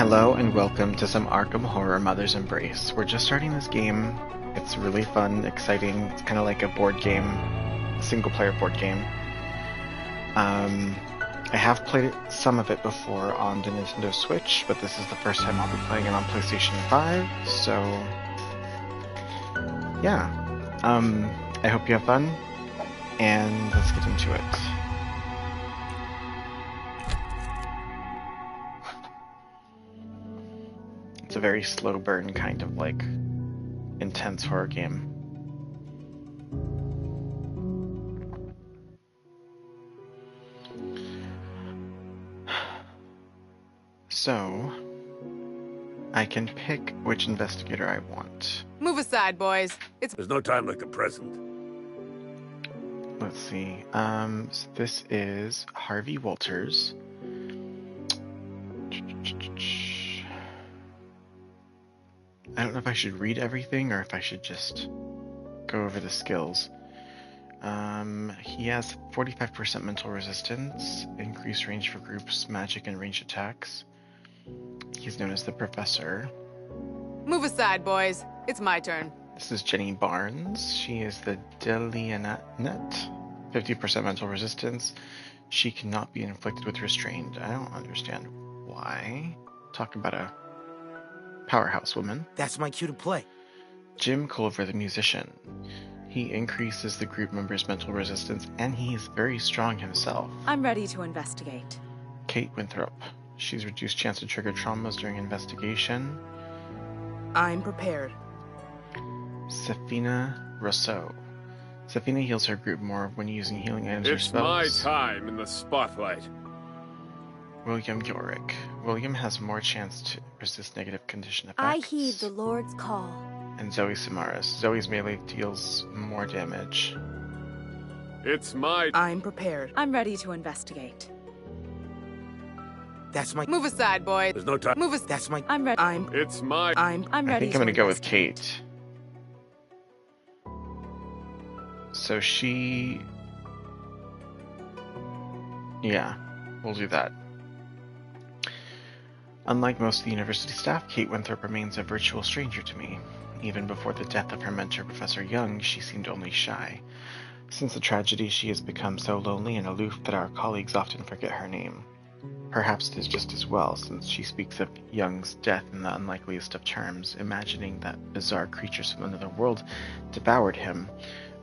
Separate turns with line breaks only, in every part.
Hello and welcome to some Arkham Horror Mother's Embrace. We're just starting this game. It's really fun, exciting. It's kind of like a board game, a single-player board game. I have played some of it before on the Nintendo Switch, but this is the first time I'll be playing it on PlayStation 5, so yeah. I hope you have fun, and let's get into it. It's a very slow burn kind of like intense horror game. So I can pick which investigator I want.
Move aside, boys.
There's no time like the present.
Let's see. So this is Harvey Walters. I don't know if I should read everything or if I should just go over the skills. He has 45% mental resistance, increased range for groups, magic, and ranged attacks. He's known as the Professor.
Move aside, boys. It's my turn.
This is Jenny Barnes. She is the Delianet. 50% mental resistance. She cannot be inflicted with restraint. I don't understand why. Talk about a powerhouse woman.
That's my cue to play.
Jim Culver, the musician. He increases the group member's mental resistance, and he is very strong himself.
I'm ready to investigate.
Kate Winthrop. She's reduced chance to trigger traumas during investigation.
I'm prepared.
Safina Rousseau. Safina heals her group more when using healing items or
It's
spells.
my time in the spotlight.
William Yorick. William has more chance to resist negative condition effects.
I heed the Lord's call.
And Zoe Samaras. Zoe's melee deals more damage.
It's my...
I'm prepared.
I'm ready to investigate.
That's my...
Move aside, boys.
There's no time.
Move aside.
That's my...
I'm ready.
It's my...
I'm
I
ready.
think I'm gonna
to
go with
investigate.
Kate. So she... Yeah, we'll do that. Unlike most of the university staff, Kate Winthrop remains a virtual stranger to me. Even before the death of her mentor, Professor Young, she seemed only shy. Since the tragedy, she has become so lonely and aloof that our colleagues often forget her name. Perhaps it is just as well, since she speaks of Young's death in the unlikeliest of terms, imagining that bizarre creatures from another world devoured him.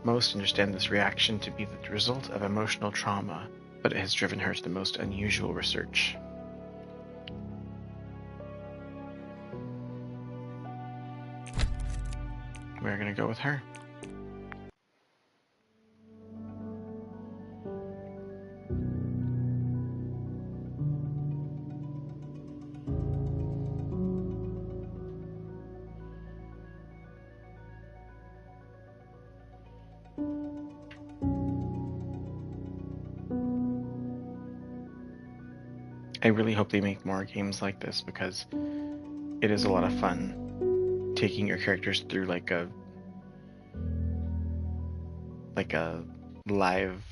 Most understand this reaction to be the result of emotional trauma, but it has driven her to the most unusual research. We're gonna go with her. I really hope they make more games like this because it is a lot of fun taking your characters through like a live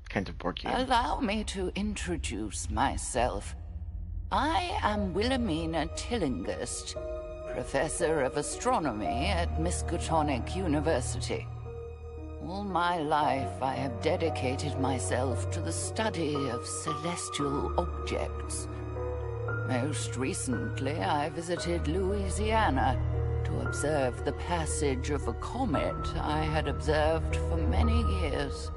kind of board game.
Allow me to introduce myself. I am Wilhelmina Tillinghurst, Professor of Astronomy at Miskatonic University. All my life I have dedicated myself to the study of celestial objects. Most recently, I visited Louisiana to observe the passage of a comet I had observed for many years.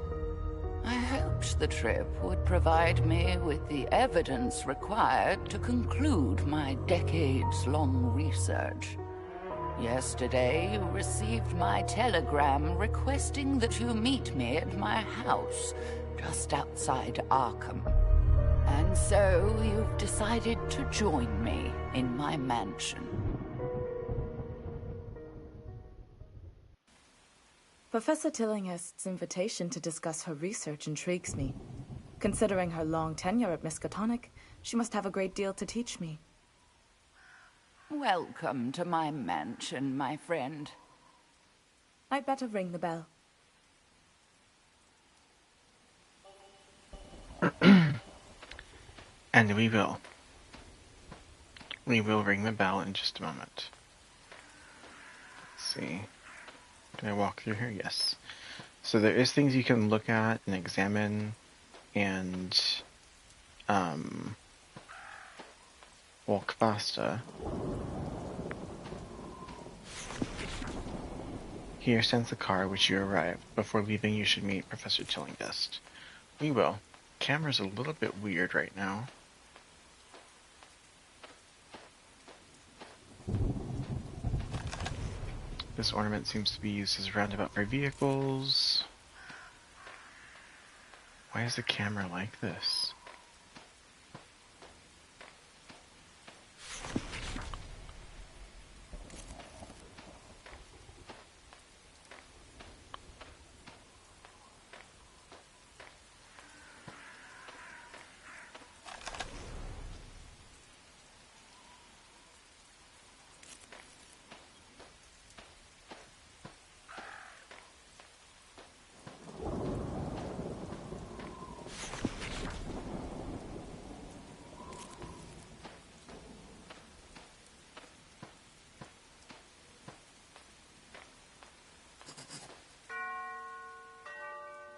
I hoped the trip would provide me with the evidence required to conclude my decades-long research. Yesterday, you received my telegram requesting that you meet me at my house, just outside Arkham. And so, you've decided to join me in my mansion.
Professor Tillinghurst's invitation to discuss her research intrigues me. Considering her long tenure at Miskatonic, she must have a great deal to teach me.
Welcome to my mansion, my friend.
I'd better ring the bell.
And we will. We will ring the bell in just a moment. Let's see. Can I walk through here? Yes. So there is things you can look at and examine and walk faster. Here stands the car which you arrived. Before leaving, you should meet Professor Tillinghast. We will. Camera's a little bit weird right now. This ornament seems to be used as a roundabout for vehicles. Why is the camera like this?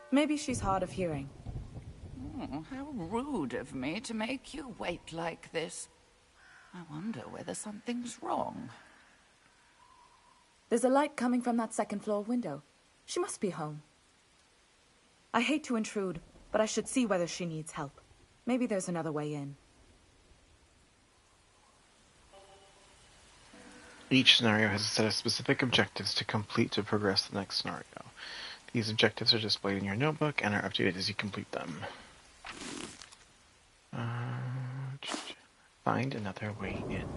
Maybe she's hard of hearing.
Oh, how rude of me to make you wait like this. I wonder whether something's wrong.
There's a light coming from that second floor window. She must be home. I hate to intrude, but I should see whether she needs help. Maybe there's another way in.
Each scenario has a set of specific objectives to complete to progress to the next scenario. These objectives are displayed in your notebook and are updated as you complete them. Find another way in.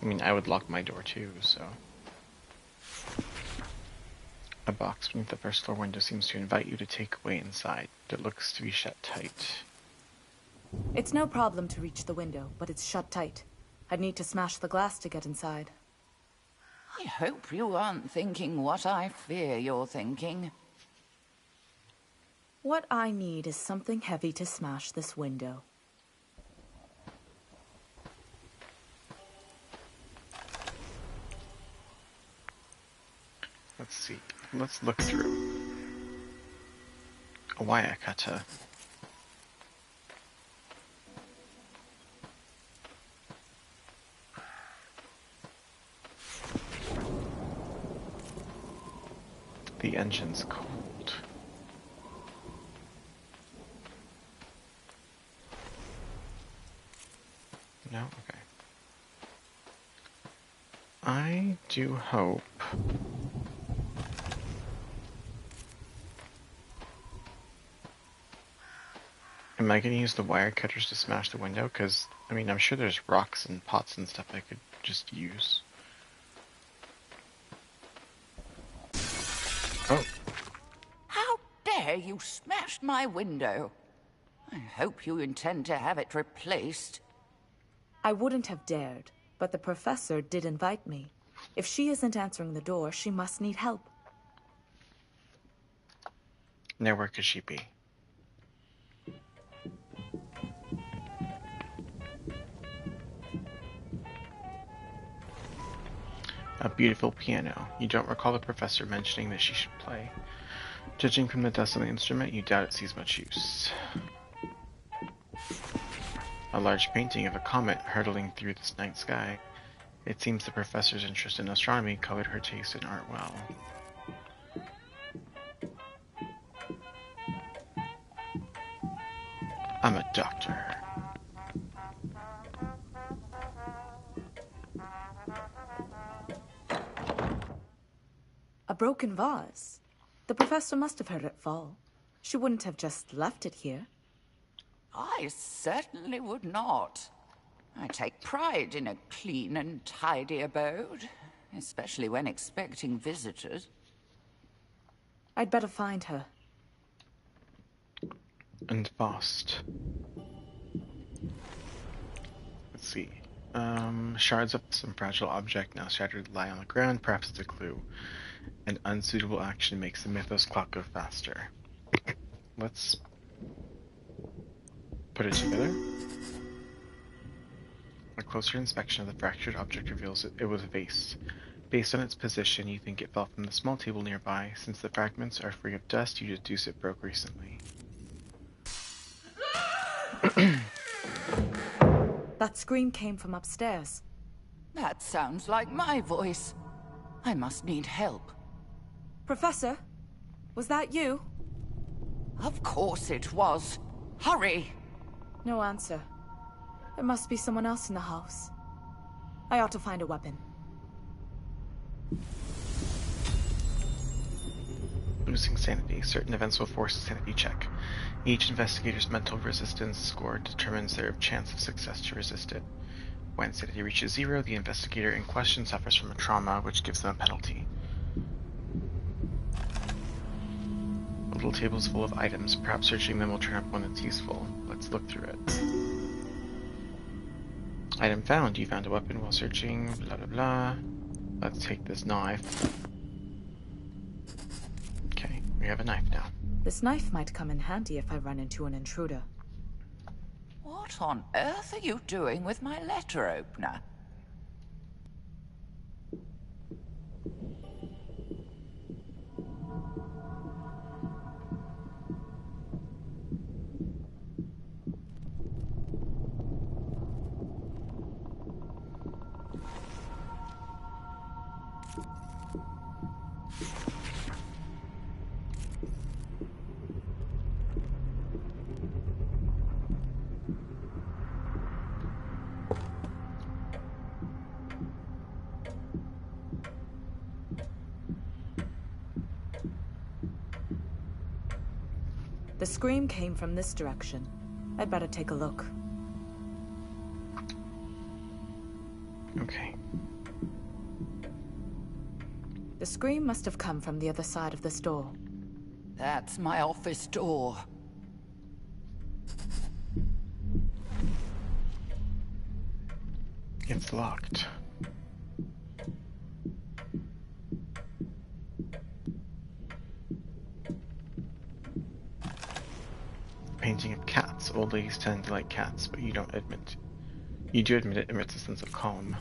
I mean, I would lock my door too, so... A box beneath the first floor window seems to invite you to take a way inside. It looks to be shut tight.
It's no problem to reach the window, but it's shut tight. I'd need to smash the glass to get inside.
I hope you aren't thinking what I fear you're thinking.
What I need is something heavy to smash this window.
Let's see. Let's look through. A wire cutter. The engine's cold. No? Okay. I do hope... Am I going to use the wire cutters to smash the window? Because, I mean, I'm sure there's rocks and pots and stuff I could just use. Oh.
How dare you smash my window? I hope you intend to have it replaced.
I wouldn't have dared, but the professor did invite me. If she isn't answering the door, she must need help.
Now where could she be? A beautiful piano. You don't recall the professor mentioning that she should play. Judging from the dust on the instrument, you doubt it sees much use. A large painting of a comet hurtling through the night sky. It seems the professor's interest in astronomy colored her taste in art well. I'm a doctor.
A broken vase. The professor must have heard it fall. She wouldn't have just left it here.
I certainly would not. I take pride in a clean and tidy abode, especially when expecting visitors.
I'd better find her.
And fast. Let's see. Shards of some fragile object now shattered lie on the ground. Perhaps it's a clue. An unsuitable action makes the Mythos clock go faster. Let's put it together. A closer inspection of the fractured object reveals it was a vase. Based on its position, you think it fell from the small table nearby. Since the fragments are free of dust, you deduce it broke recently.
That scream came from upstairs.
That sounds like my voice. I must need help.
Professor, was that you?
Of course it was. Hurry!
No answer. There must be someone else in the house. I ought to find a weapon.
Losing sanity. Certain events will force a sanity check. Each investigator's mental resistance score determines their chance of success to resist it. When sanity reaches 0, the investigator in question suffers from a trauma, which gives them a penalty. A little table is full of items. Perhaps searching them will turn up one that's useful. Let's look through it. Item found. You found a weapon while searching. Blah blah blah. Let's take this knife. Okay, we have a knife now.
This knife might come in handy if I run into an intruder.
What on earth are you doing with my letter opener?
The scream came from this direction. I'd better take a look.
Okay.
The scream must have come from the other side of this door.
That's my office door.
It's locked. Painting of cats. Old ladies tend to like cats, but you don't admit. You do admit it emits a sense of calm.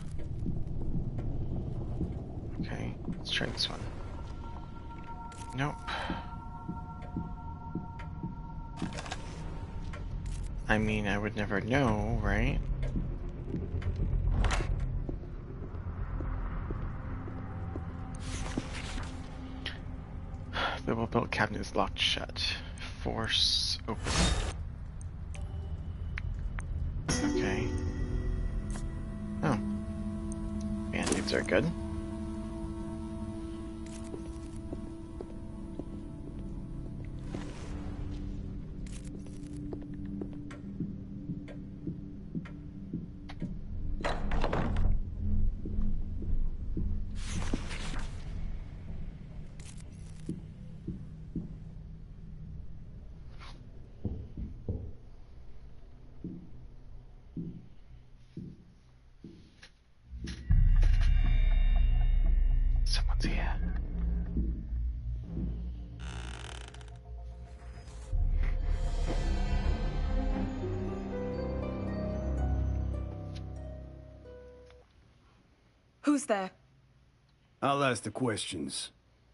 Okay, let's try this one. Nope. I mean, I would never know, right? The well-built cabinet is locked shut. Force open. Okay. Oh. Band-aids are good. Someone's here.
Who's there?
I'll ask the questions.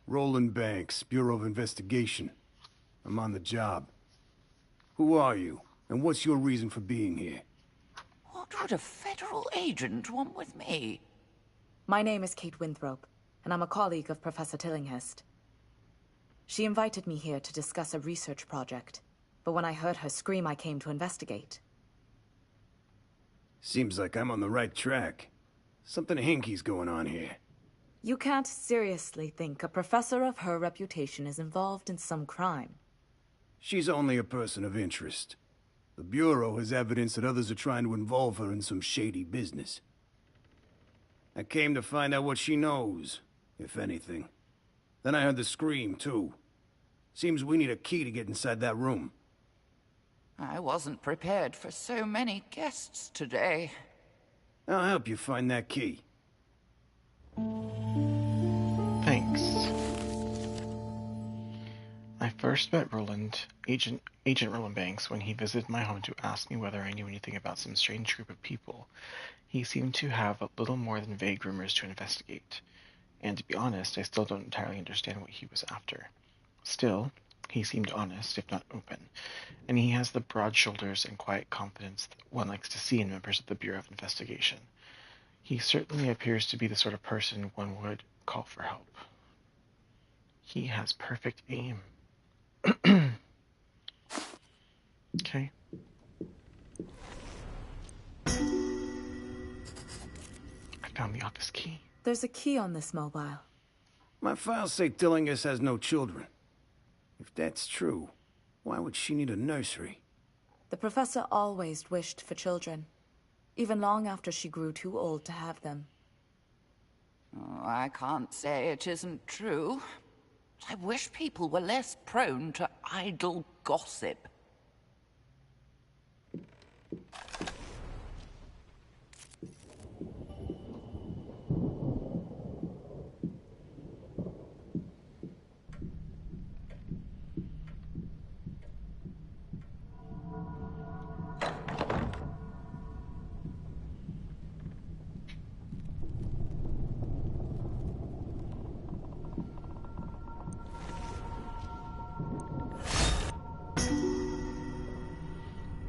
Roland Banks, Bureau of Investigation. I'm on the job. Who are you, and what's your reason for being here?
What would a federal agent want with me?
My name is Kate Winthrop, and I'm a colleague of Professor Tillinghast. She invited me here to discuss a research project, but when I heard her scream, I came to investigate.
Seems like I'm on the right track. Something hinky's going on here.
You can't seriously think a professor of her reputation is involved in some crime.
She's only a person of interest. The Bureau has evidence that others are trying to involve her in some shady business. I came to find out what she knows, if anything. Then I heard the scream, too. Seems we need a key to get inside that room.
I wasn't prepared for so many guests today.
I'll help you find that key.
Thanks. I first met Agent Roland Banks, when he visited my home to ask me whether I knew anything about some strange group of people. He seemed to have a little more than vague rumors to investigate, and to be honest, I still don't entirely understand what he was after. Still, he seemed honest, if not open, and he has the broad shoulders and quiet confidence that one likes to see in members of the Bureau of Investigation. He certainly appears to be the sort of person one would call for help. He has perfect aim. Okay. I found the office key.
There's a key on this mobile.
My files say Tillinghast has no children. If that's true, why would she need a nursery?
The professor always wished for children, even long after she grew too old to have them.
Oh, I can't say it isn't true. I wish people were less prone to idle gossip.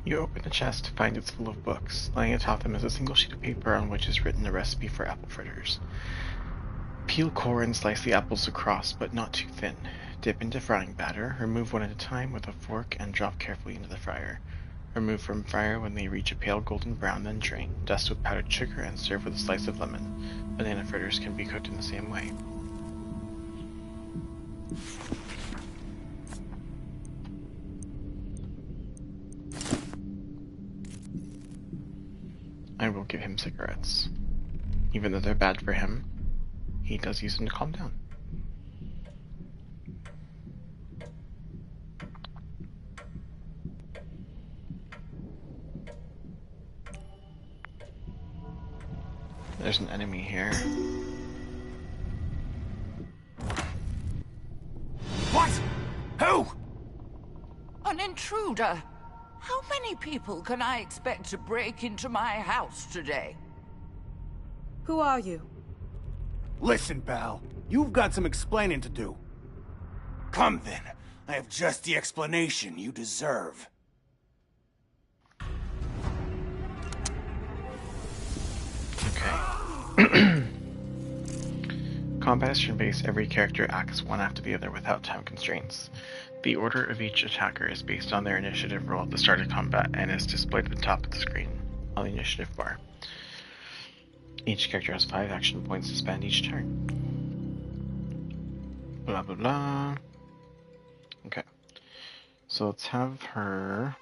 You open the chest to find it's full of books. Lying atop them is a single sheet of paper on which is written a recipe for apple fritters. Peel core and slice the apples across, but not too thin. Dip into frying batter, remove one at a time with a fork and drop carefully into the fryer. Remove from fryer when they reach a pale golden brown, then drain. Dust with powdered sugar and serve with a slice of lemon. Banana fritters can be cooked in the same way. I will give him cigarettes. Even though they're bad for him, he does use them to calm down. There's an enemy here.
What? Who?
An intruder! How many people can I expect to break into my house today?
Who are you?
Listen, pal. You've got some explaining to do.
Come then. I have just the explanation you deserve.
Okay. Combat is turn-based. Every character acts one after the other without time constraints. The order of each attacker is based on their initiative roll at the start of combat and is displayed at the top of the screen on the initiative bar. Each character has 5 action points to spend each turn. Blah blah blah. Okay. So let's have her...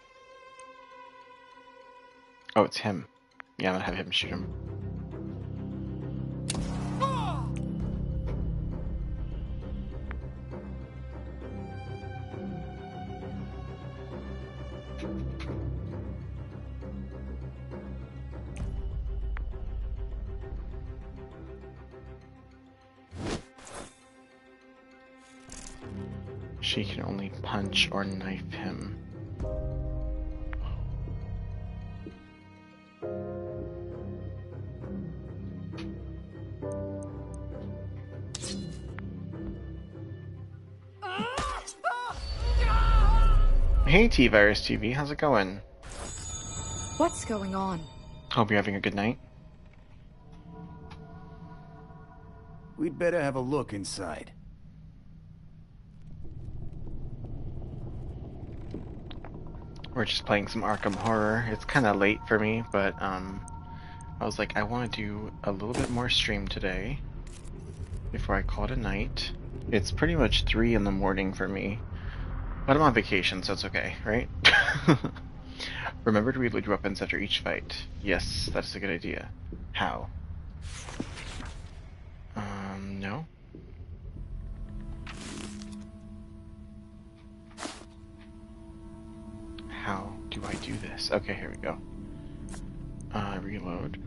Oh, it's him. Yeah, I'm gonna have him shoot him. She can only punch or knife him. Hey T-Virus TV, how's it going?
What's going on?
Hope you're having a good night.
We'd better have a look inside.
We're just playing some Arkham Horror. It's kind of late for me, but I was like, I want to do a little bit more stream today before I call it a night. It's pretty much 3 in the morning for me, but I'm on vacation, so it's okay, right? Remember to reload your weapons after each fight. Yes, that's a good idea. How? No. How do I do this? Okay, here we go. Reload.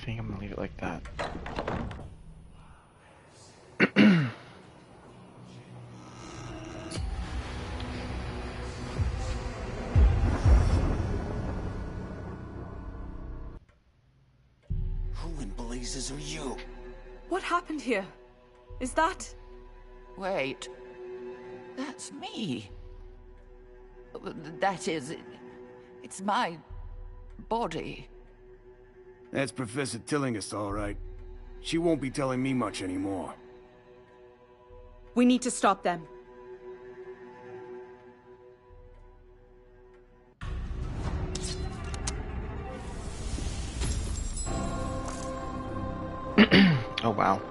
think I'm gonna leave it like that.
Who in blazes are you?
What happened here? Is that...
Wait. That's me. That is... It's my... body.
That's Professor Tillinghast, all right. She won't be telling me much anymore.
We need to stop them.
Oh wow.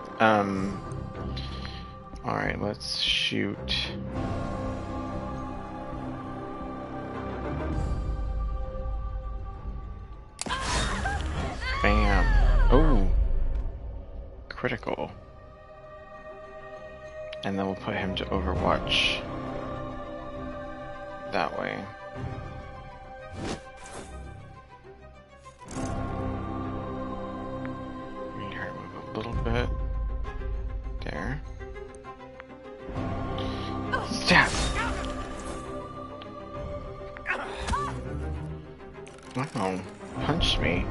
Alright, let's shoot. Bam. Oh. Critical. And then we'll put him to Overwatch. That way. We need her to move a little bit. There. Stab! Wow. Punched me.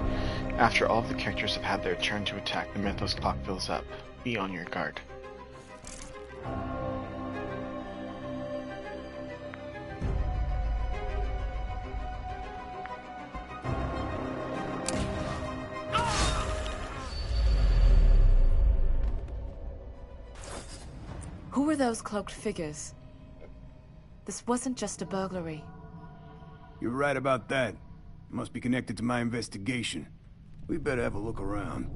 After all of the characters have had their turn to attack, the Mythos clock fills up. Be on your guard.
Who were those cloaked figures? This wasn't just a burglary.
You're right about that. Must be connected to my investigation. We better have a look around.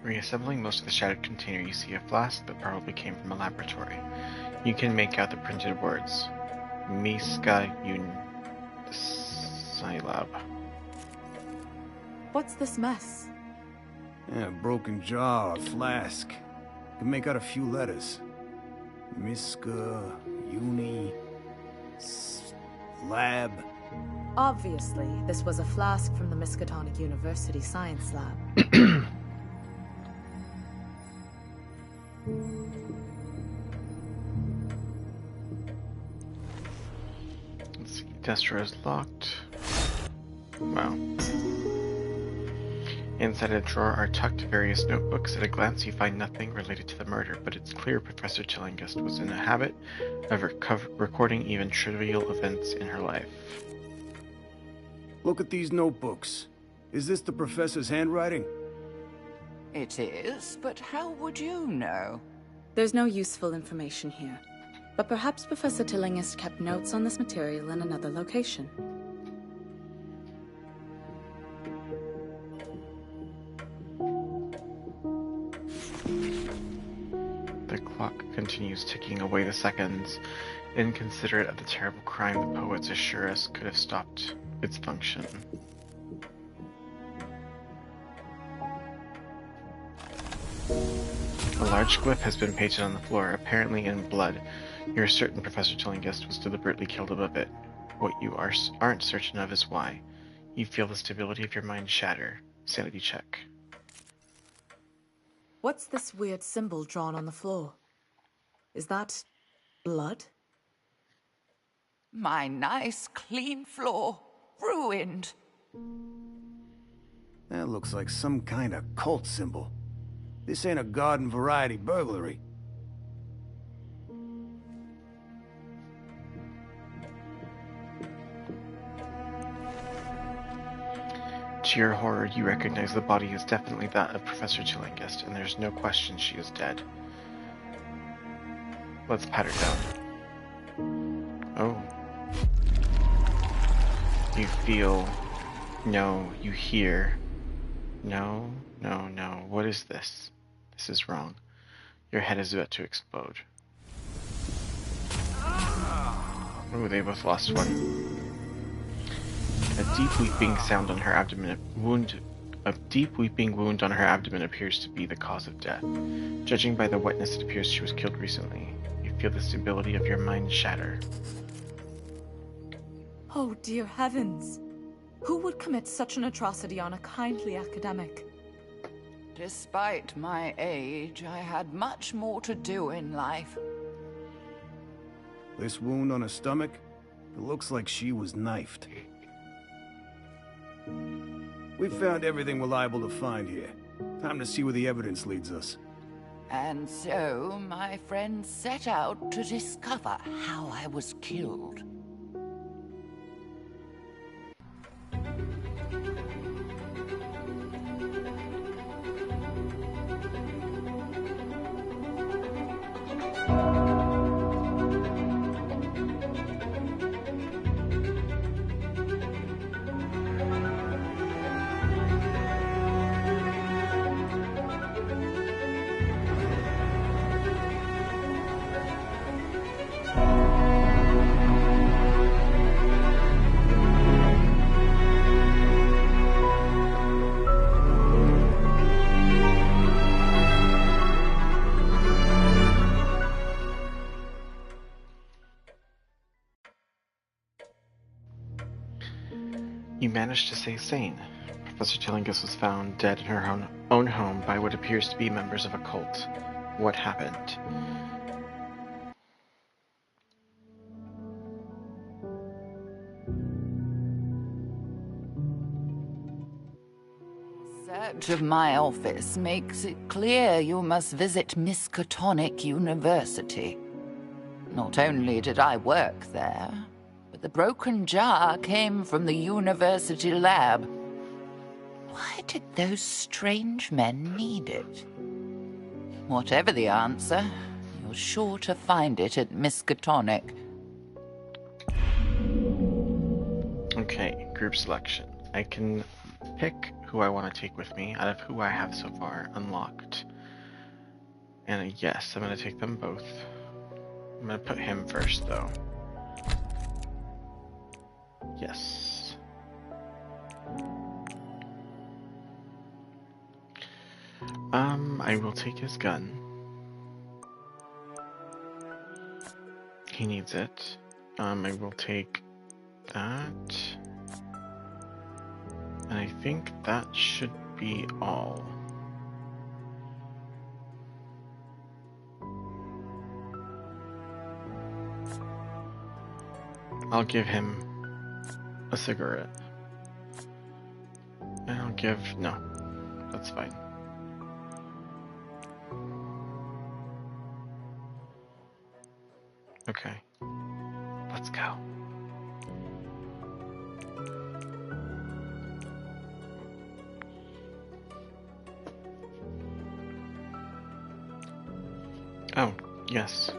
Reassembling most of the shattered container, you see a flask that probably came from a laboratory. You can make out the printed words. Miska Scilab.
What's this mess?
Yeah, a broken jar, a flask. Can make out a few letters. Miska, Uni, Lab.
Obviously, this was a flask from the Miskatonic University Science Lab.
Let's see, test drawer is locked. Wow. Inside a drawer are tucked various notebooks. At a glance, you find nothing related to the murder, but it's clear Professor Tillinghast was in a habit of recording even trivial events in her life.
Look at these notebooks. Is this the professor's handwriting?
It is, but how would you know?
There's no useful information here. But perhaps Professor Tillinghast kept notes on this material in another location.
The clock continues ticking away the seconds. Inconsiderate of the terrible crime the poets assure us could have stopped its function. A large glyph has been painted on the floor, apparently in blood. You're certain Professor Tillinghast was deliberately killed above it. What you aren't certain of is why. You feel the stability of your mind shatter. Sanity check.
What's this weird symbol drawn on the floor? Is that... blood?
My nice, clean floor. Ruined.
That looks like some kind of cult symbol. This ain't a garden variety burglary.
To your horror, you recognize the body is definitely that of Professor Tillinghast, and there's no question she is dead. Let's pat her down. Oh. You feel... No, you hear... No, no, no. What is this? This is wrong. Your head is about to explode. Ooh, they both lost one. A deep weeping sound on her abdomen a deep weeping wound on her abdomen appears to be the cause of death. Judging by the wetness, it appears she was killed recently. You feel the stability of your mind shatter.
Oh, dear heavens. Who would commit such an atrocity on a kindly academic?
Despite my age, I had much more to do in life.
This wound on her stomach? It looks like she was knifed. We've found everything we're liable to find here. Time to see where the evidence leads us.
And so, my friends set out to discover how I was killed.
You managed to stay sane. Professor Tillinghast was found dead in her own home by what appears to be members of a cult. What happened?
Search of my office makes it clear you must visit Miskatonic University. Not only did I work there, but the broken jar came from the university lab. Why did those strange men need it? Whatever the answer, you're sure to find it at Miskatonic.
Okay, group selection. I can pick who I want to take with me out of who I have so far unlocked. And yes, I'm going to take them both. I'm going to put him first, though. Yes. I will take his gun. He needs it. I will take that. And I think that should be all. I'll give him a cigarette. And I'll give... no. That's fine. Okay. Let's go. Oh, yes.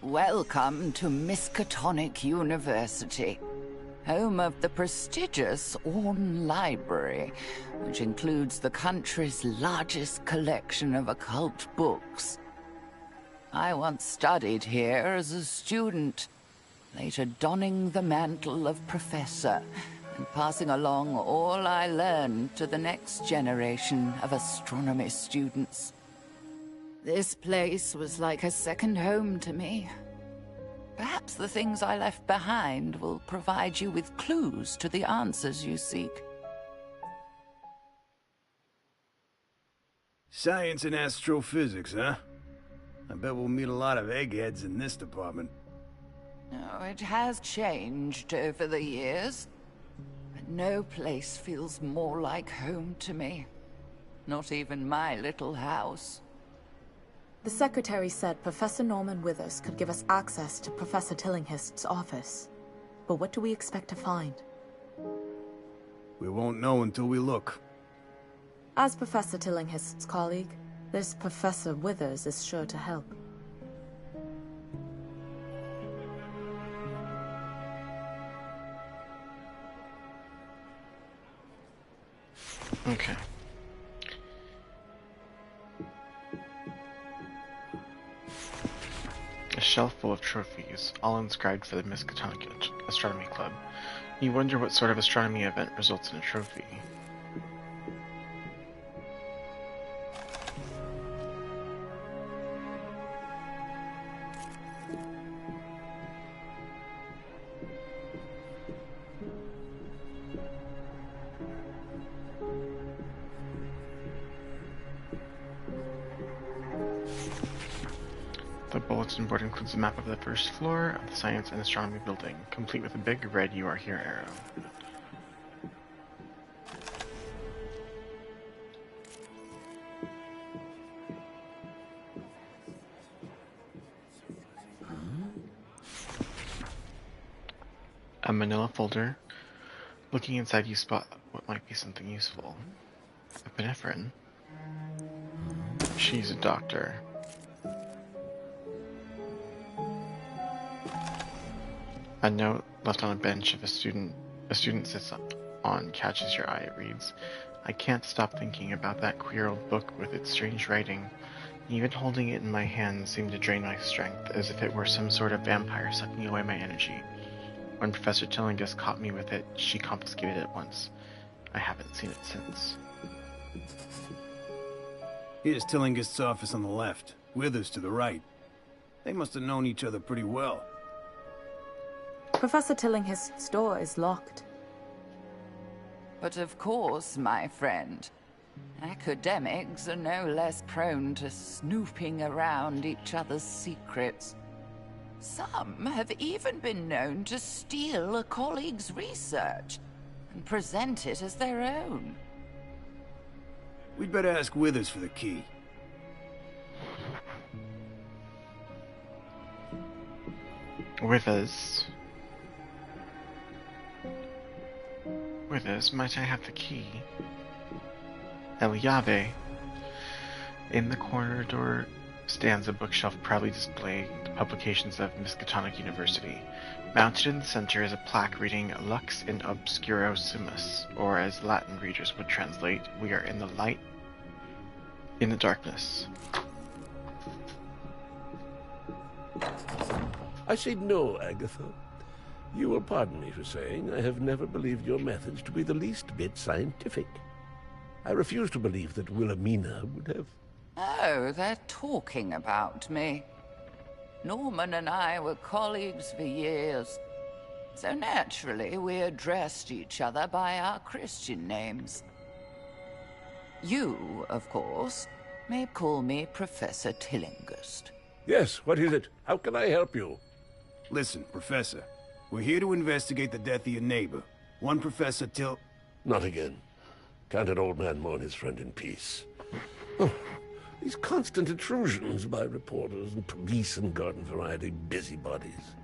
Welcome to Miskatonic University, home of the prestigious Orne Library, which includes the country's largest collection of occult books. I once studied here as a student, later donning the mantle of professor and passing along all I learned to the next generation of astronomy students. This place was like a second home to me. Perhaps the things I left behind will provide you with clues to the answers you seek.
Science and astrophysics, huh? I bet we'll meet a lot of eggheads in this department.
Oh, it has changed over the years, but no place feels more like home to me. Not even my little house.
The secretary said Professor Norman Withers could give us access to Professor Tillinghast's office. But what do we expect to find?
We won't know until we look.
As Professor Tillinghast's colleague, this Professor Withers is sure to help.
Okay. A shelf full of trophies, all inscribed for the Miskatonic Astronomy Club. You wonder what sort of astronomy event results in a trophy. The bulletin board includes a map of the first floor of the Science and Astronomy building, complete with a big red "You Are Here" arrow. A manila folder. Looking inside, you spot what might be something useful. Epinephrine. She's a doctor. A note left on a bench of a student sits on catches your eye. It reads, "I can't stop thinking about that queer old book with its strange writing. Even holding it in my hand seemed to drain my strength, as if it were some sort of vampire sucking away my energy. When Professor Tillinghast caught me with it, she confiscated it once. I haven't seen it since."
Here's Tillinghast's office on the left, Withers to the right. They must have known each other pretty well.
Professor Tillinghast's door is locked.
But of course, my friend, academics are no less prone to snooping around each other's secrets. Some have even been known to steal a colleague's research and present it as their own.
We'd better ask Withers for the key.
Withers, might I have the key? El llave. In the corridor stands a bookshelf proudly displaying the publications of Miskatonic University. Mounted in the center is a plaque reading "Lux in obscuro sumus," or as Latin readers would translate, "We are in the light, in the darkness."
I say no, Agatha. You will pardon me for saying I have never believed your methods to be the least bit scientific. I refuse to believe that Wilhelmina would have...
Oh, they're talking about me. Norman and I were colleagues for years. So naturally, we addressed each other by our Christian names. You, of course, may call me Professor Tillinghast.
Yes, what is it? How can I help you?
Listen, Professor. We're here to investigate the death of your neighbor. One Professor
Not again. Can't an old man mourn his friend in peace? Oh, these constant intrusions by reporters and police and garden variety busybodies.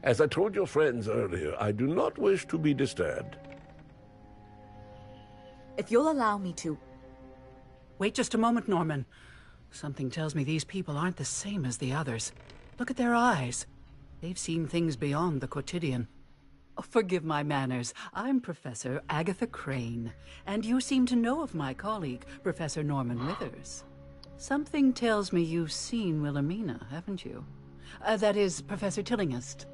As I told your friends earlier, I do not wish to be disturbed.
If you'll allow me to...
Wait just a moment, Norman. Something tells me these people aren't the same as the others. Look at their eyes. They've seen things beyond the quotidian. Oh, forgive my manners. I'm Professor Agatha Crane, and you seem to know of my colleague, Professor Norman Withers. Something tells me you've seen Wilhelmina, haven't you? That is, Professor Tillinghast.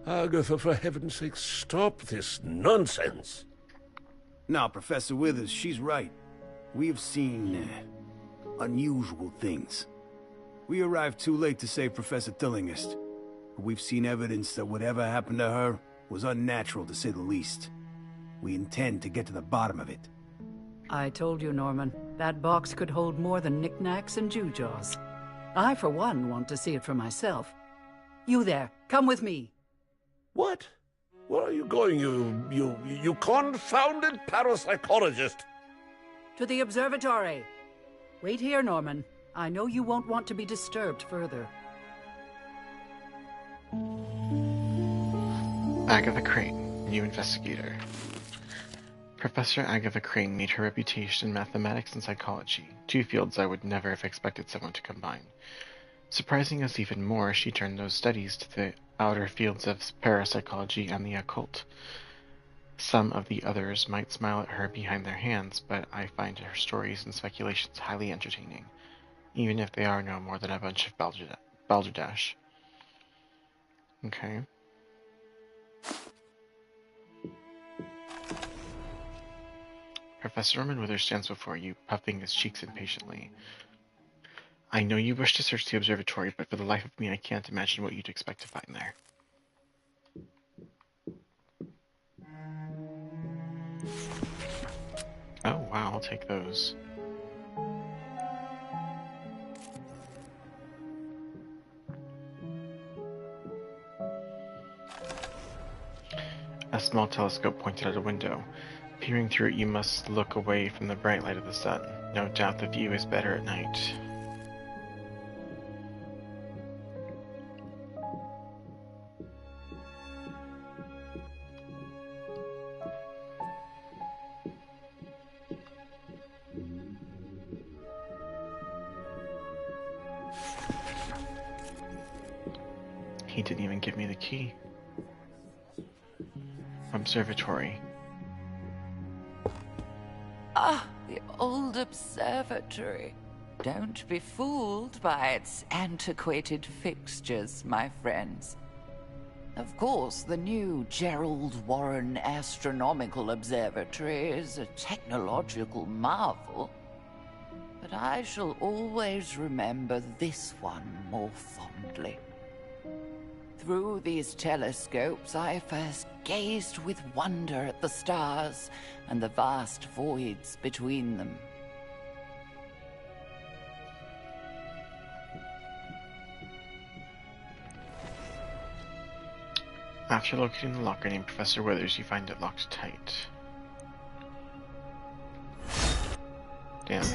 Agatha, for heaven's sake, stop this nonsense.
No, Professor Withers, she's right. We have seen unusual things. We arrived too late to save Professor Tillinghast, but we've seen evidence that whatever happened to her was unnatural, to say the least. We intend to get to the bottom of it.
I told you, Norman, that box could hold more than knickknacks and gewgaws. I, for one, want to see it for myself. You there, come with me.
What? Where are you going, you confounded parapsychologist?
To the observatory. Wait here, Norman. I know you won't want to be disturbed further.
Agatha Crane, new investigator. Professor Agatha Crane made her reputation in mathematics and psychology, two fields I would never have expected someone to combine. Surprising us even more, she turned those studies to the outer fields of parapsychology and the occult. Some of the others might smile at her behind their hands, but I find her stories and speculations highly entertaining, even if they are no more than a bunch of balderdash. Okay. Professor Norman Withers stands before you, puffing his cheeks impatiently. I know you wish to search the observatory, but for the life of me I can't imagine what you'd expect to find there. Oh wow, I'll take those. A small telescope pointed at a window. Peering through it, you must look away from the bright light of the sun. No doubt the view is better at night. He didn't even give me the key. Observatory.
Ah, the old observatory. Don't be fooled by its antiquated fixtures, my friends. Of course, the new Gerald Warren Astronomical Observatory is a technological marvel, but I shall always remember this one more fondly. Through these telescopes, I first gazed with wonder at the stars and the vast voids between them.
After locating the locker named Professor Withers, you find it locked tight. Damn.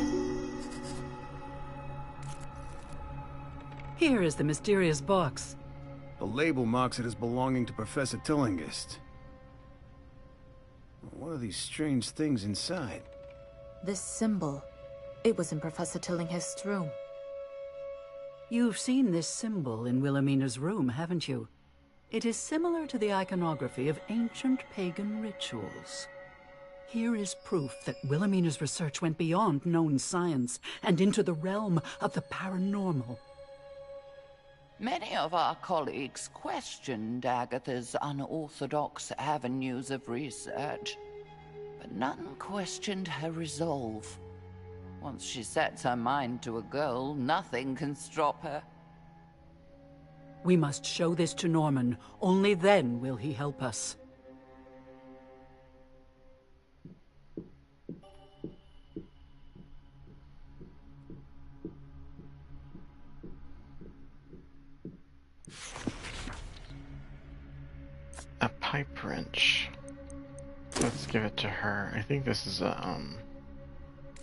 Here is the mysterious box.
The label marks it as belonging to Professor Tillinghast. What are these strange things inside?
This symbol. It was in Professor Tillinghast's room.
You've seen this symbol in Wilhelmina's room, haven't you? It is similar to the iconography of ancient pagan rituals. Here is proof that Wilhelmina's research went beyond known science and into the realm of the paranormal.
Many of our colleagues questioned Agatha's unorthodox avenues of research, but none questioned her resolve. Once she sets her mind to a goal, nothing can stop her.
We must show this to Norman. Only then will he help us.
A pipe wrench. Let's give it to her. I think this is a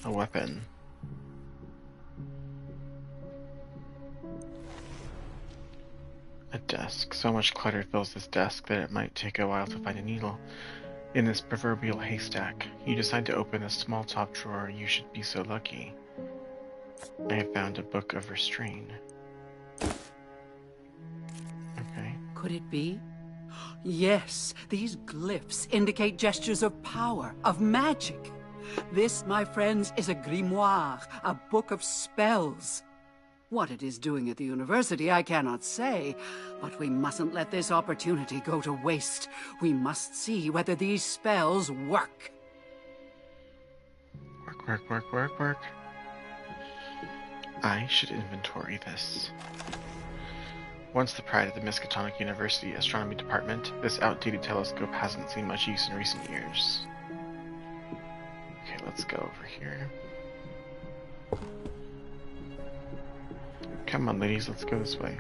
weapon. A desk. So much clutter fills this desk that it might take a while to find a needle. In this proverbial haystack, you decide to open a small top drawer. You should be so lucky. I have found a book of restraint. Okay.
Could it be? Yes, these glyphs indicate gestures of power, of magic. This, my friends, is a grimoire, a book of spells. What it is doing at the university, I cannot say, but we mustn't let this opportunity go to waste. We must see whether these spells work.
Work. I should inventory this. Once the pride of the Miskatonic University Astronomy Department, this outdated telescope hasn't seen much use in recent years. Okay, let's go over here. Come on, ladies, let's go this way.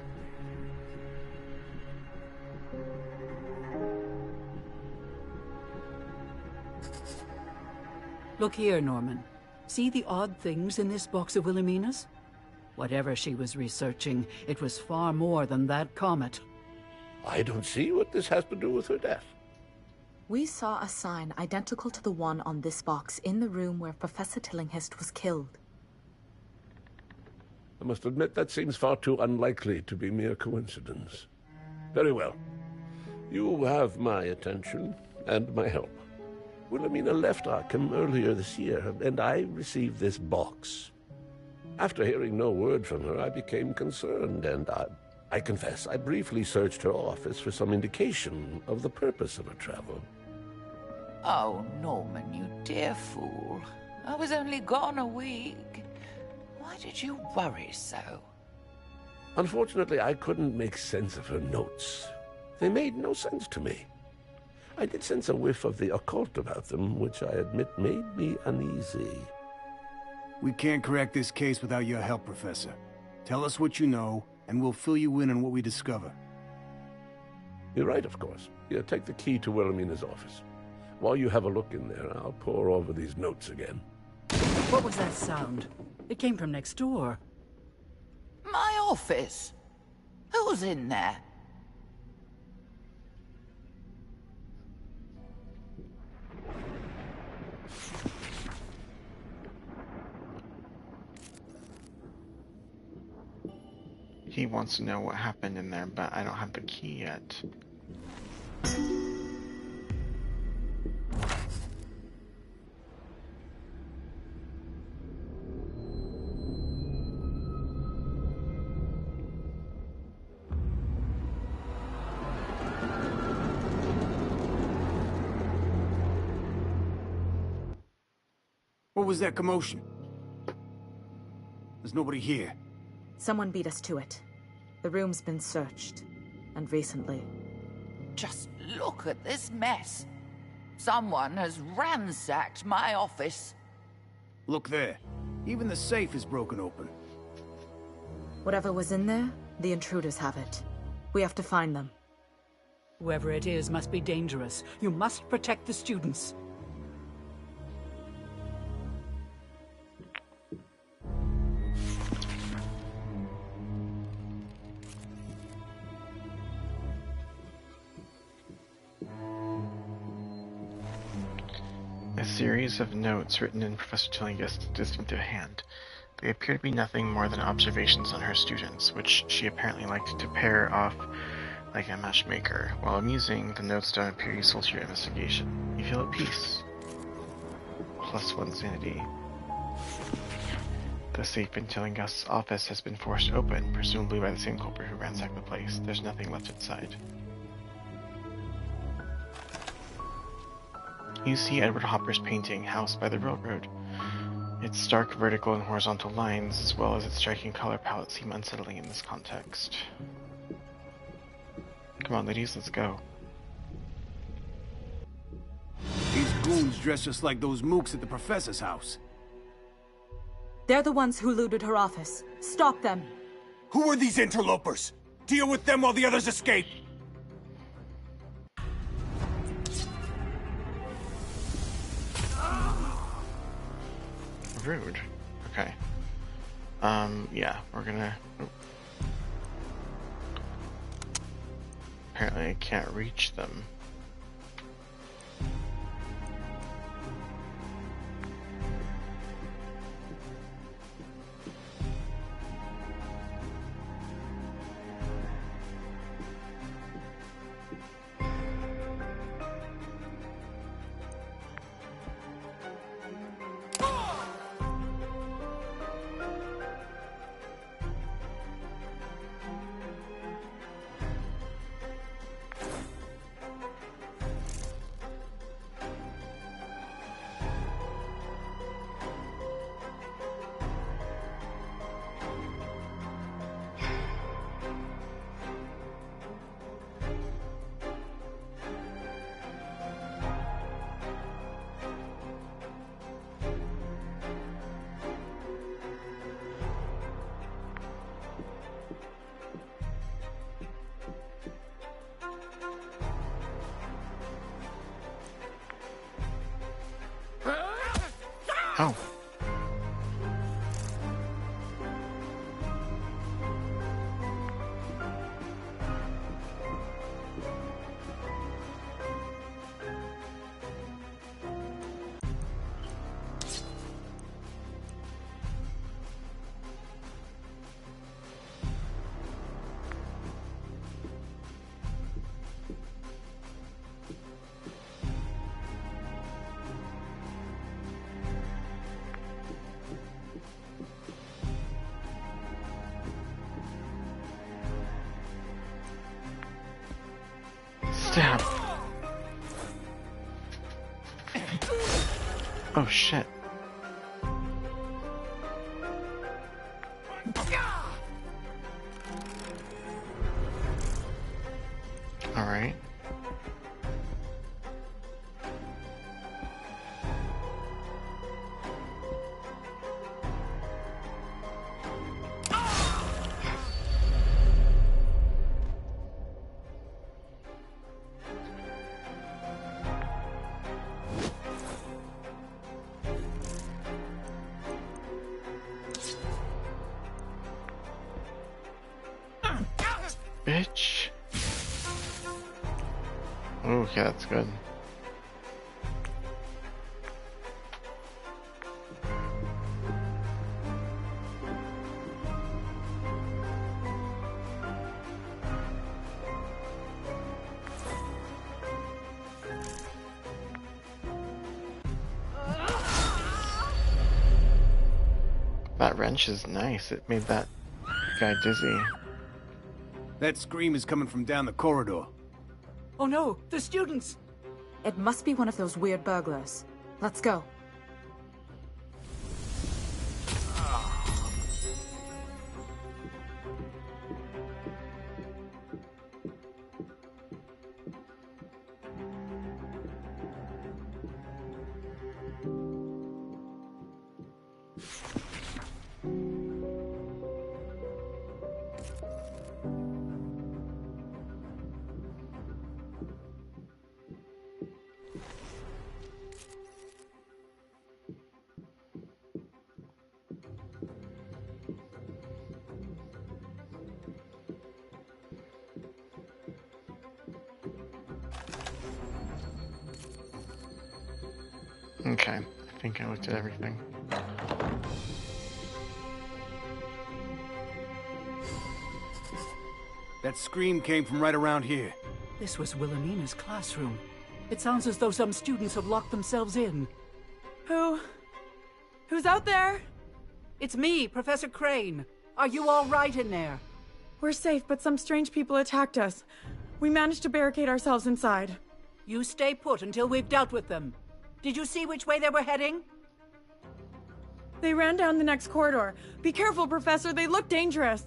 Look here, Norman. See the odd things in this box of Wilhelmina's? Whatever she was researching, it was far more than that comet.
I don't see what this has to do with her death.
We saw a sign identical to the one on this box in the room where Professor Tillinghast was killed.
I must admit that seems far too unlikely to be mere coincidence. Very well. You have my attention and my help. Wilhelmina left Arkham earlier this year, and I received this box. After hearing no word from her, I became concerned, and I confess, I briefly searched her office for some indication of the purpose of her travel.
Oh, Norman, you dear fool. I was only gone a week. Why did you worry so?
Unfortunately, I couldn't make sense of her notes. They made no sense to me. I did sense a whiff of the occult about them, which I admit made me uneasy.
We can't crack this case without your help, Professor. Tell us what you know, and we'll fill you in on what we discover.
You're right, of course. Here, take the key to Wilhelmina's office. While you have a look in there, I'll pore over these notes again.
What was that sound? It came from next door.
My office? Who's in there?
He wants to know what happened in there, but I don't have the key yet.
What was that commotion? There's nobody here.
Someone beat us to it. The room's been searched, and recently.
Just look at this mess. Someone has ransacked my office.
Look there. Even the safe is broken open.
Whatever was in there, the intruders have it. We have to find them.
Whoever it is must be dangerous. You must protect the students.
A series of notes written in Professor Tillingust's distinctive hand. They appear to be nothing more than observations on her students, which she apparently liked to pair off like a matchmaker. While amusing, the notes don't appear useful to your investigation. You feel at peace. +1 sanity. The safe in Tillingust's office has been forced open, presumably by the same culprit who ransacked the place. There's nothing left inside. You see Edward Hopper's painting, House by the Railroad. Its stark vertical and horizontal lines, as well as its striking color palette, seem unsettling in this context. Come on, ladies, let's go.
These goons dress just like those mooks at the professor's house.
They're the ones who looted her office. Stop them!
Who are these interlopers? Deal with them while the others escape!
Rude. Okay. Yeah, we're gonna... Oh. Apparently I can't reach them. Oh. Stab. Oh shit. Alright. Bitch. Oh, yeah, that's good. That wrench is nice. It made that guy dizzy.
That scream is coming from down the corridor.
Oh no, the students!
It must be one of those weird burglars. Let's go. Okay, I think I looked at everything.
That scream came from right around here.
This was Wilhelmina's classroom. It sounds as though some students have locked themselves in.
Who's out there?
It's me, Professor Crane. Are you all right in there?
We're safe, but some strange people attacked us. We managed to barricade ourselves inside.
You stay put until we've dealt with them. Did you see which way they were heading?
They ran down the next corridor. Be careful, Professor. They look dangerous.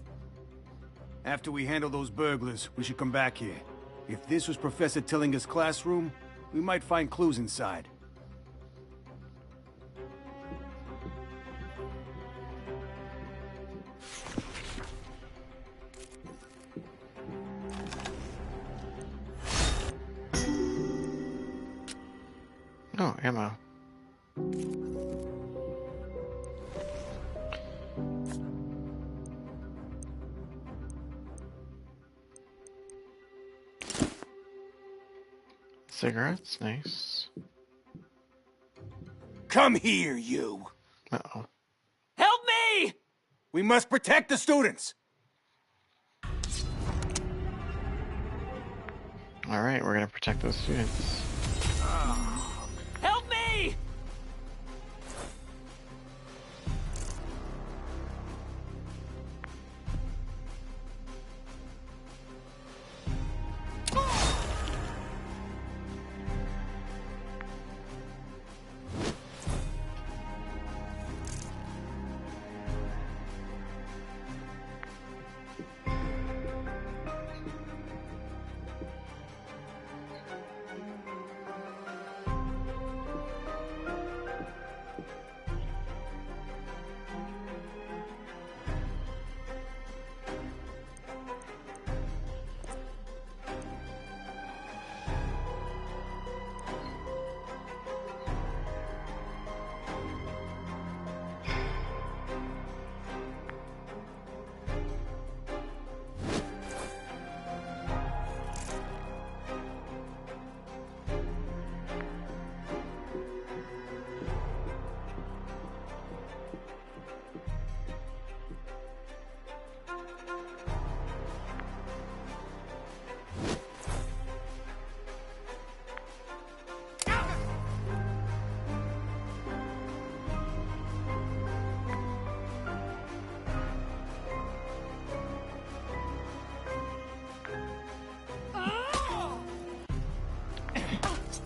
After we handle those burglars, we should come back here. If this was Professor Tillinger's classroom, we might find clues inside.
Oh, ammo. Cigarettes, nice.
Come here, you!
Uh-oh.
Help me! We must protect the students!
Alright, we're gonna protect those students.
Help me!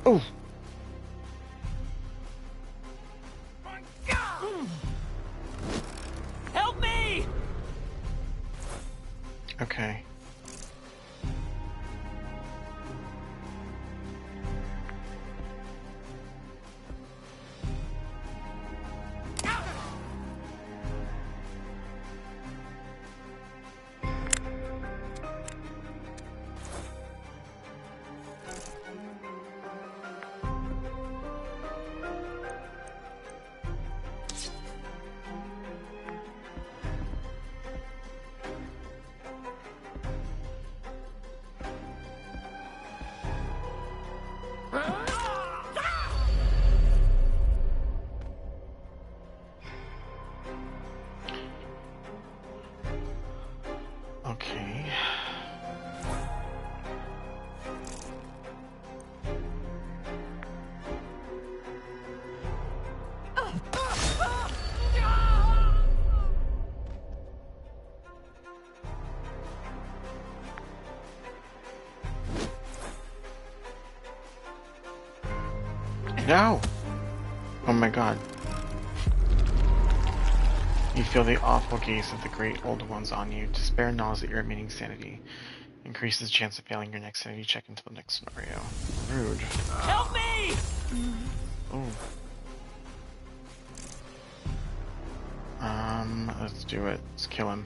Oh!
Help me!
Okay. Okay. No! Oh my god. You feel the awful gaze of the great old ones on you. Despair gnaws at your remaining sanity. Increases the chance of failing your next sanity check until the next scenario. Rude.
Help me!
Oh. Let's do it. Let's kill him.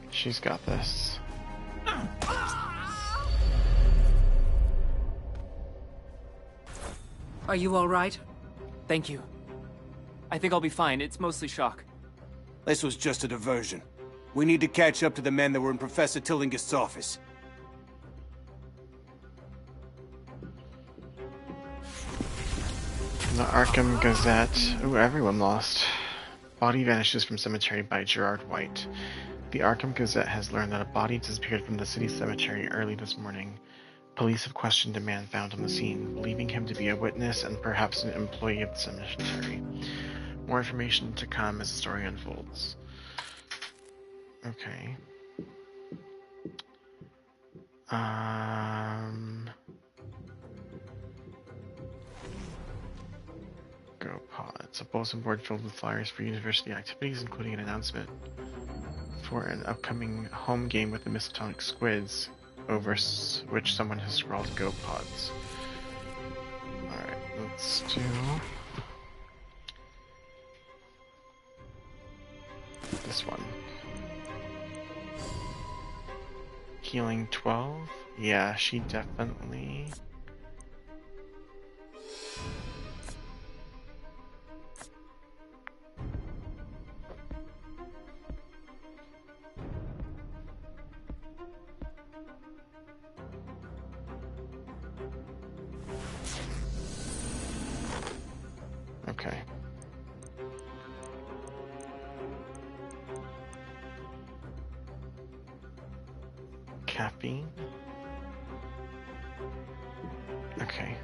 She's got this.
Are you all right? Thank you. I think I'll be fine. It's mostly shock.
This was just a diversion. We need to catch up to the men that were in Professor Tillingist's office.
The Arkham Gazette. Ooh, everyone lost. Body vanishes from cemetery by Gerard White. The Arkham Gazette has learned that a body disappeared from the city cemetery early this morning. Police have questioned a man found on the scene, believing him to be a witness and perhaps an employee of the cemetery. More information to come as the story unfolds. Okay. Go Pods. A bulletin board filled with flyers for university activities, including an announcement for an upcoming home game with the Miskatonic Squids, over which someone has scrawled Go Pods. Alright, let's do this one. Healing 12? Yeah, she definitely... Okay. Caffeine? Okay.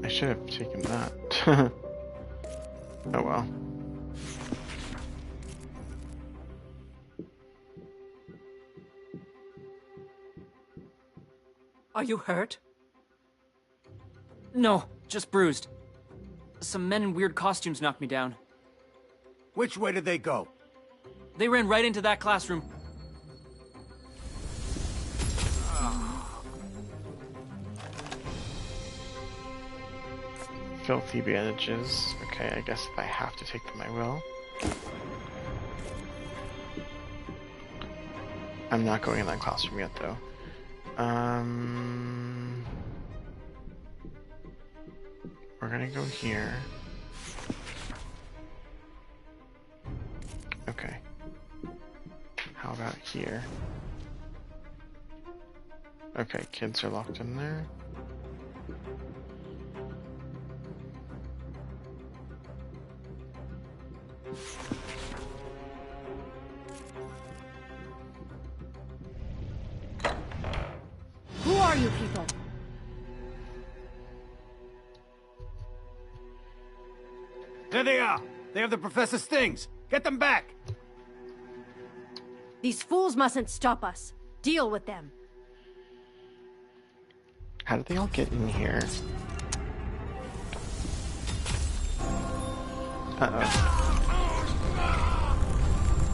I should have taken that. Oh well.
Are you hurt? No, just bruised. Some men in weird costumes knocked me down.
Which way did they go?
They ran right into that classroom.
Filthy bandages. Okay, I guess if I have to take them, I will. I'm not going in that classroom yet, though. We're gonna go here. Okay. How about here? Okay, kids are locked in there.
are you people?
There they are! They have the Professor's things! Get them back!
These fools mustn't stop us. Deal with them.
How did they all get in here?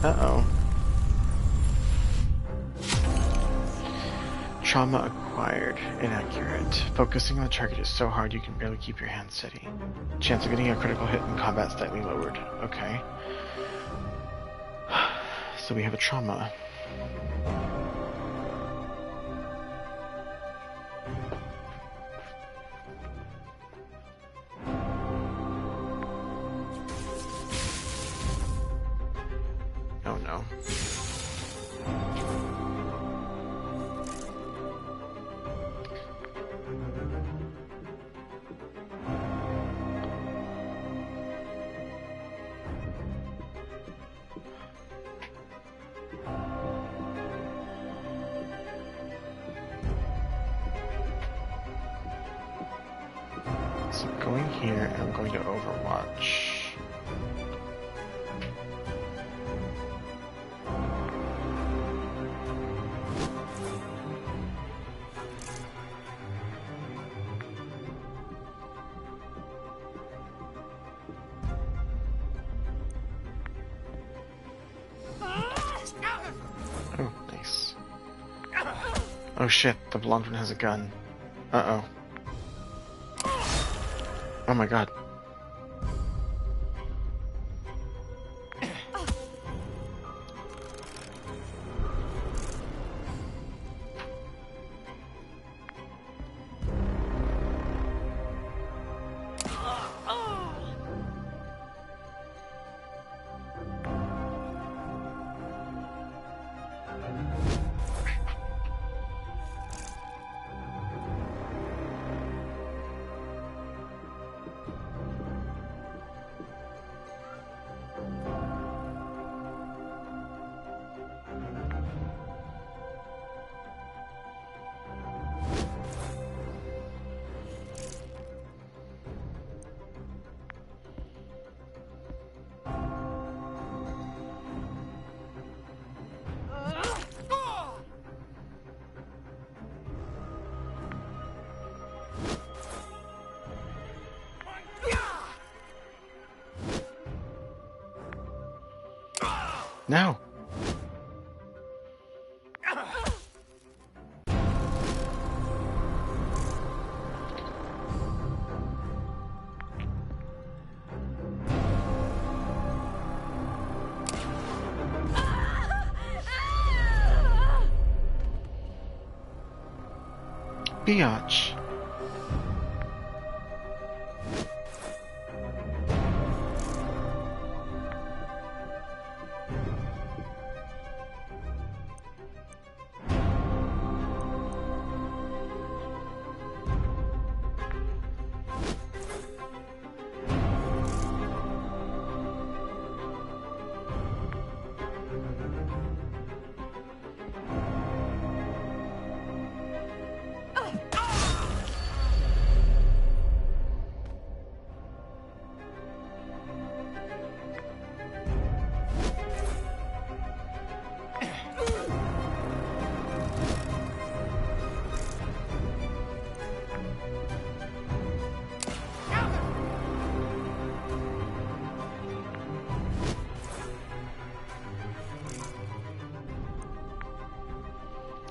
Uh-oh. Trauma acquired. Inaccurate. Focusing on the target is so hard you can barely keep your hand steady. Chance of getting a critical hit in combat slightly lowered. Okay. So we have a trauma. Oh no. So going here, and I'm going to Overwatch. Oh, nice. Oh shit, the blonde one has a gun. Uh-oh. Oh my god. No! Biatch.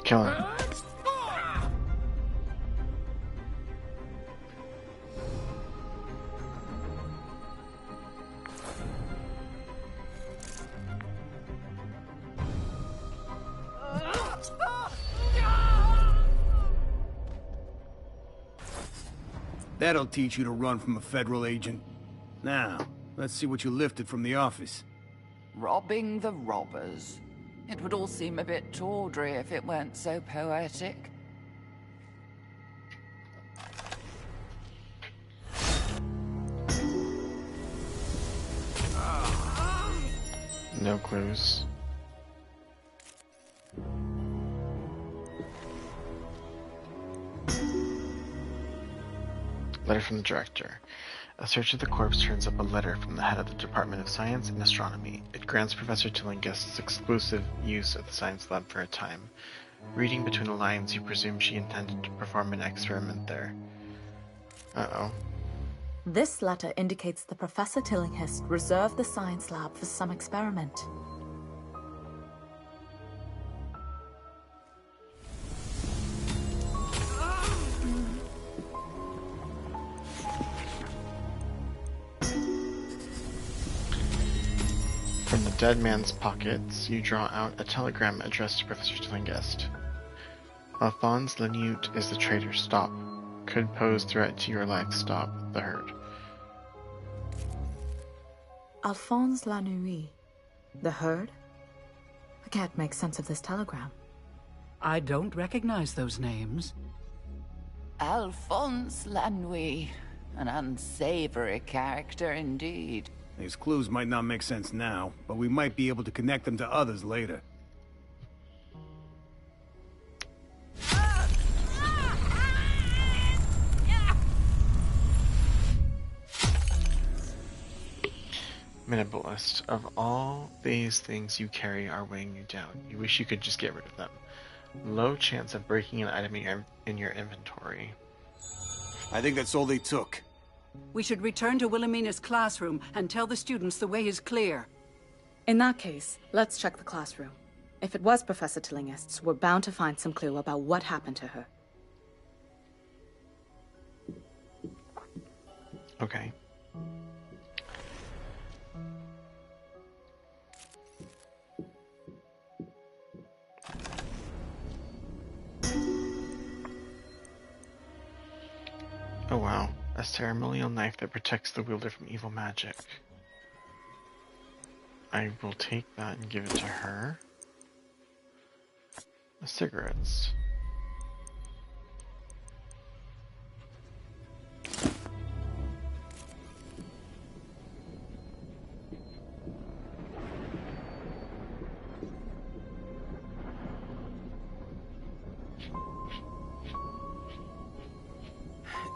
Kill him.
That'll teach you to run from a federal agent. Now, let's see what you lifted from the office.
Robbing the robbers. It would all seem a bit tawdry if it weren't so poetic.
No clues. Letter from the Director. A search of the corpse turns up a letter from the head of the Department of Science and Astronomy. It grants Professor Tillinghast's exclusive use of the science lab for a time. Reading between the lines, you presume she intended to perform an experiment there. Uh-oh.
This letter indicates that Professor Tillinghast reserved the science lab for some experiment.
From the dead man's pockets, you draw out a telegram addressed to Professor Tillinghast. Alphonse Lanute is the traitor. Stop. Could pose threat to your life. Stop. The herd.
Alphonse Lanui. The herd? I can't make sense of this telegram.
I don't recognize those names.
Alphonse Lanui. An unsavory character indeed.
These clues might not make sense now, but we might be able to connect them to others later.
Minimalist. Of all these things you carry are weighing you down. You wish you could just get rid of them. Low chance of breaking an item in your inventory.
I think that's all they took.
We should return to Wilhelmina's classroom and tell the students the way is clear.
In that case, let's check the classroom. If it was Professor Tillinghast's, we're bound to find some clue about what happened to her.
Okay. Oh wow, a ceremonial knife that protects the wielder from evil magic. I will take that and give it to her. Cigarettes.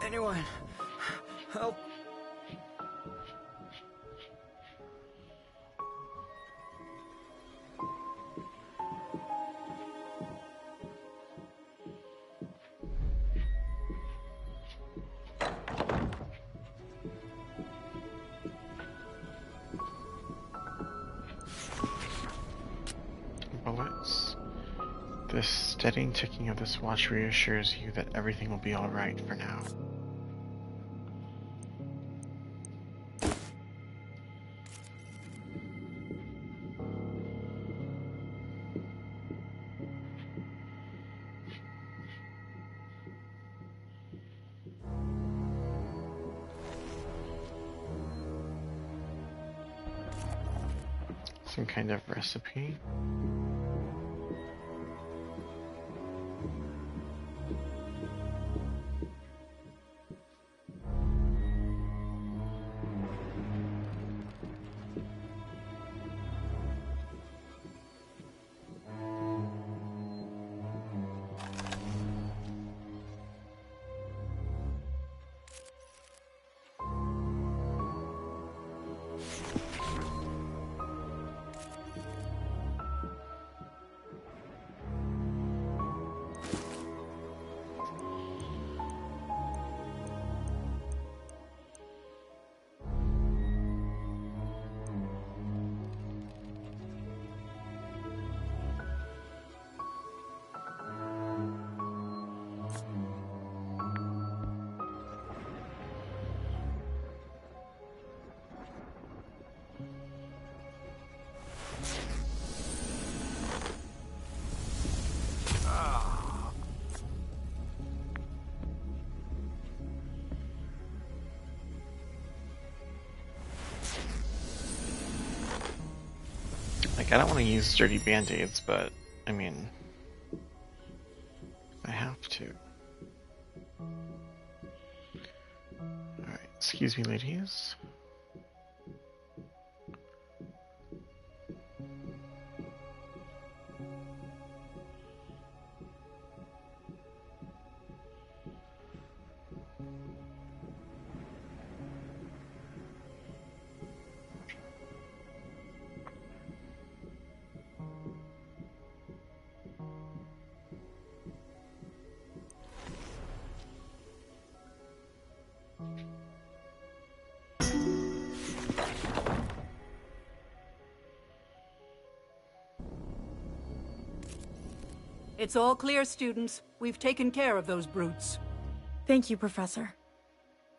Anyone, help.
Bullets. The steady ticking of this watch reassures you that everything will be alright for now. Some kind of recipe. Like, I don't want to use dirty band-aids, but, I mean, I have to. Alright, excuse me, ladies.
It's all clear, students. We've taken care of those brutes.
Thank you, Professor.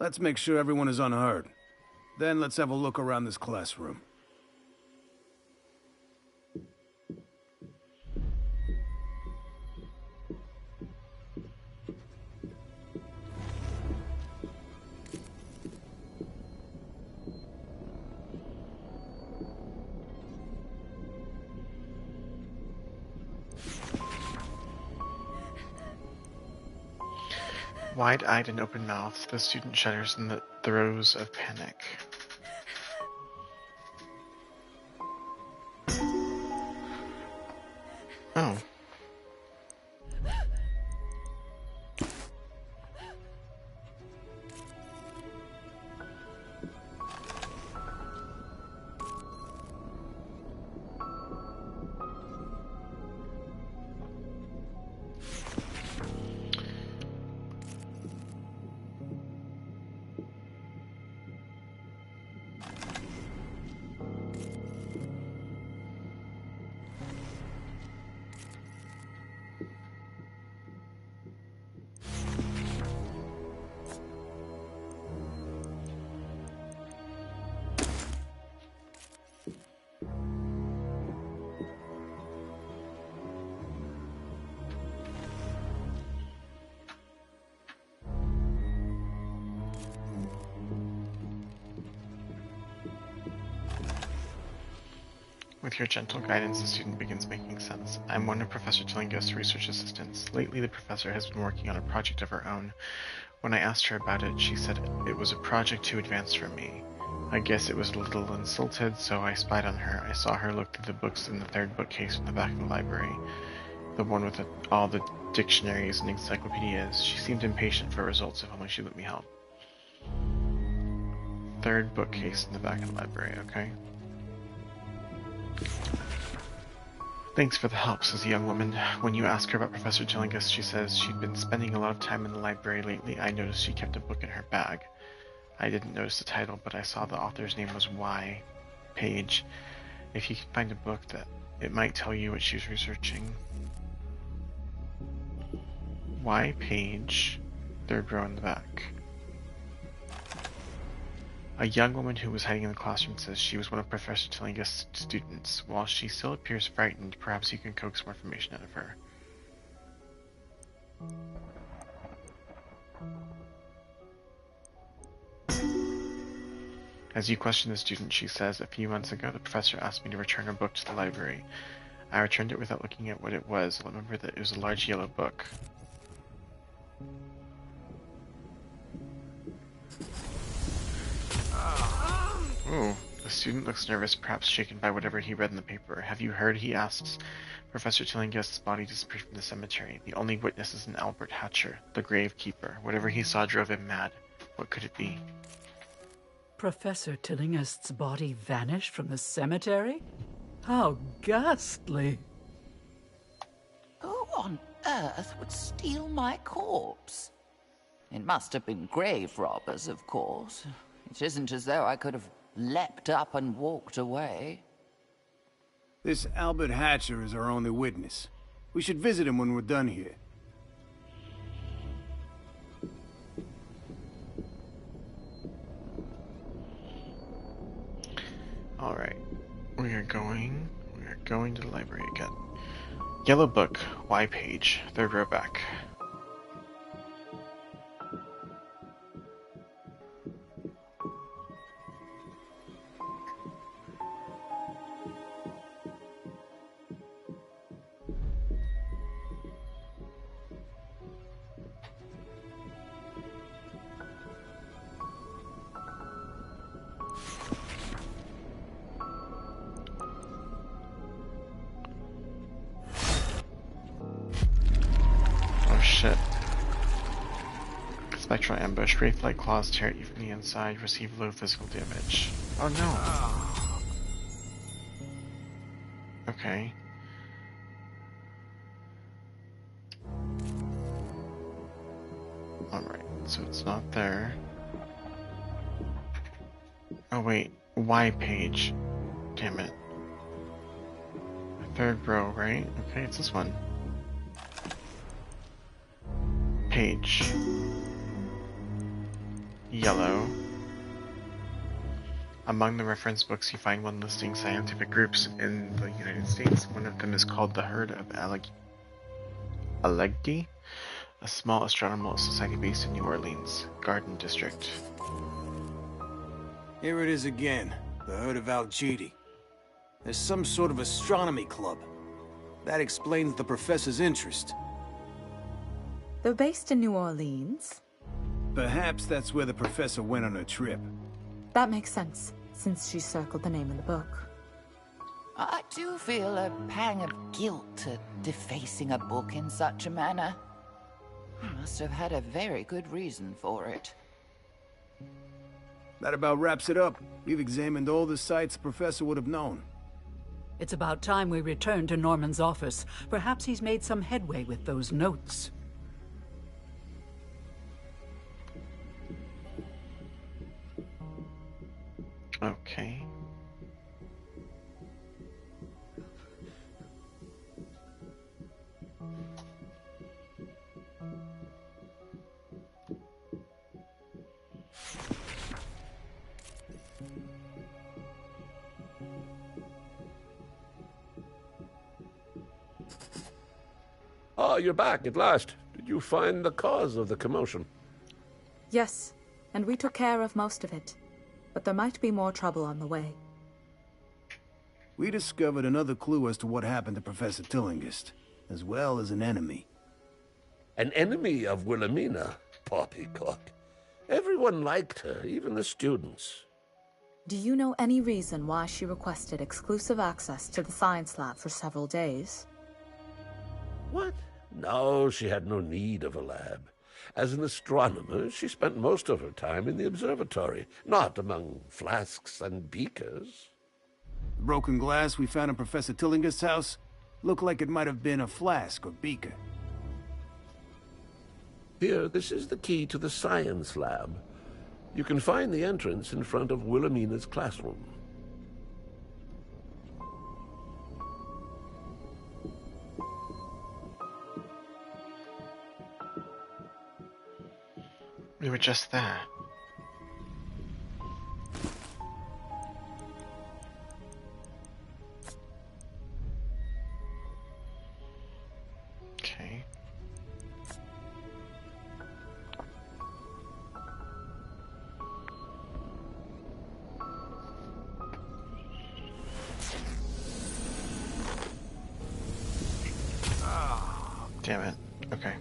Let's make sure everyone is unhurt. Then let's have a look around this classroom.
Wide-eyed and open-mouthed, the student shudders in the throes of panic. Oh. With your gentle guidance, the student begins making sense. I'm one of Professor Tillingist's research assistants. Lately, the professor has been working on a project of her own. When I asked her about it, she said it was a project too advanced for me. I guess it was a little insulted, so I spied on her. I saw her look through the books in the third bookcase in the back of the library. The one with all the dictionaries and encyclopedias. She seemed impatient for results, if only she'd let me help. Third bookcase in the back of the library, okay? Thanks for the help, says the young woman. When you ask her about Professor Tillingist, she says she'd been spending a lot of time in the library lately. I noticed she kept a book in her bag. I didn't notice the title, but I saw the author's name was Y. Page. If you can find a book that it might tell you what she was researching. Y. Page. Third row in the back. A young woman who was hiding in the classroom says she was one of Professor Tillingist's students. While she still appears frightened, perhaps you can coax more information out of her. As you question the student, she says, a few months ago the professor asked me to return a book to the library. I returned it without looking at what it was. I remember that it was a large yellow book. Ooh, the student looks nervous, perhaps shaken by whatever he read in the paper. Have you heard? He asks. Professor Tillingist's body disappeared from the cemetery. The only witness is an Albert Hatcher, the gravekeeper. Whatever he saw drove him mad. What could it be?
Professor Tillingist's body vanished from the cemetery? How ghastly.
Who on earth would steal my corpse? It must have been grave robbers, of course. It isn't as though I could have leapt up and walked away.
This Albert Hatcher is our only witness. We should visit him when we're done here.
Alright. We are going to the library again. Yellow book, Y page, third row back. Shit. Spectral ambush. Wraith-like claws tear at you from the inside. Receive low physical damage. Oh no! Okay. Alright, so it's not there. Oh wait, Y page. Damn it. Third row, right? Okay, it's this one. Page. Yellow. Among the reference books, you find one listing scientific groups in the United States. One of them is called the Herd of Alleghi, a small astronomical society based in New Orleans, Garden District.
Here it is again, the Herd of Alleghi. There's some sort of astronomy club. That explains the professor's interest.
They're based in New Orleans?
Perhaps that's where the professor went on her trip.
That makes sense, since she circled the name in the book.
I do feel a pang of guilt at defacing a book in such a manner. He must have had a very good reason for it.
That about wraps it up. We've examined all the sites the professor would have known.
It's about time we return to Norman's office. Perhaps he's made some headway with those notes.
Okay.
Ah, you're back at last. Did you find the cause of the commotion?
Yes, and we took care of most of it. But there might be more trouble on the way.
We discovered another clue as to what happened to Professor Tillinghast, as well as an enemy.
An enemy of Wilhelmina? Poppycock. Everyone liked her, even the students.
Do you know any reason why she requested exclusive access to the science lab for several days?
What? No, she had no need of a lab. As an astronomer, she spent most of her time in the observatory, not among flasks and beakers.
The broken glass we found in Professor Tillinghast's house looked like it might have been a flask or beaker.
Here, this is the key to the science lab. You can find the entrance in front of Wilhelmina's classroom.
We were just there. Okay. Damn it. Okay.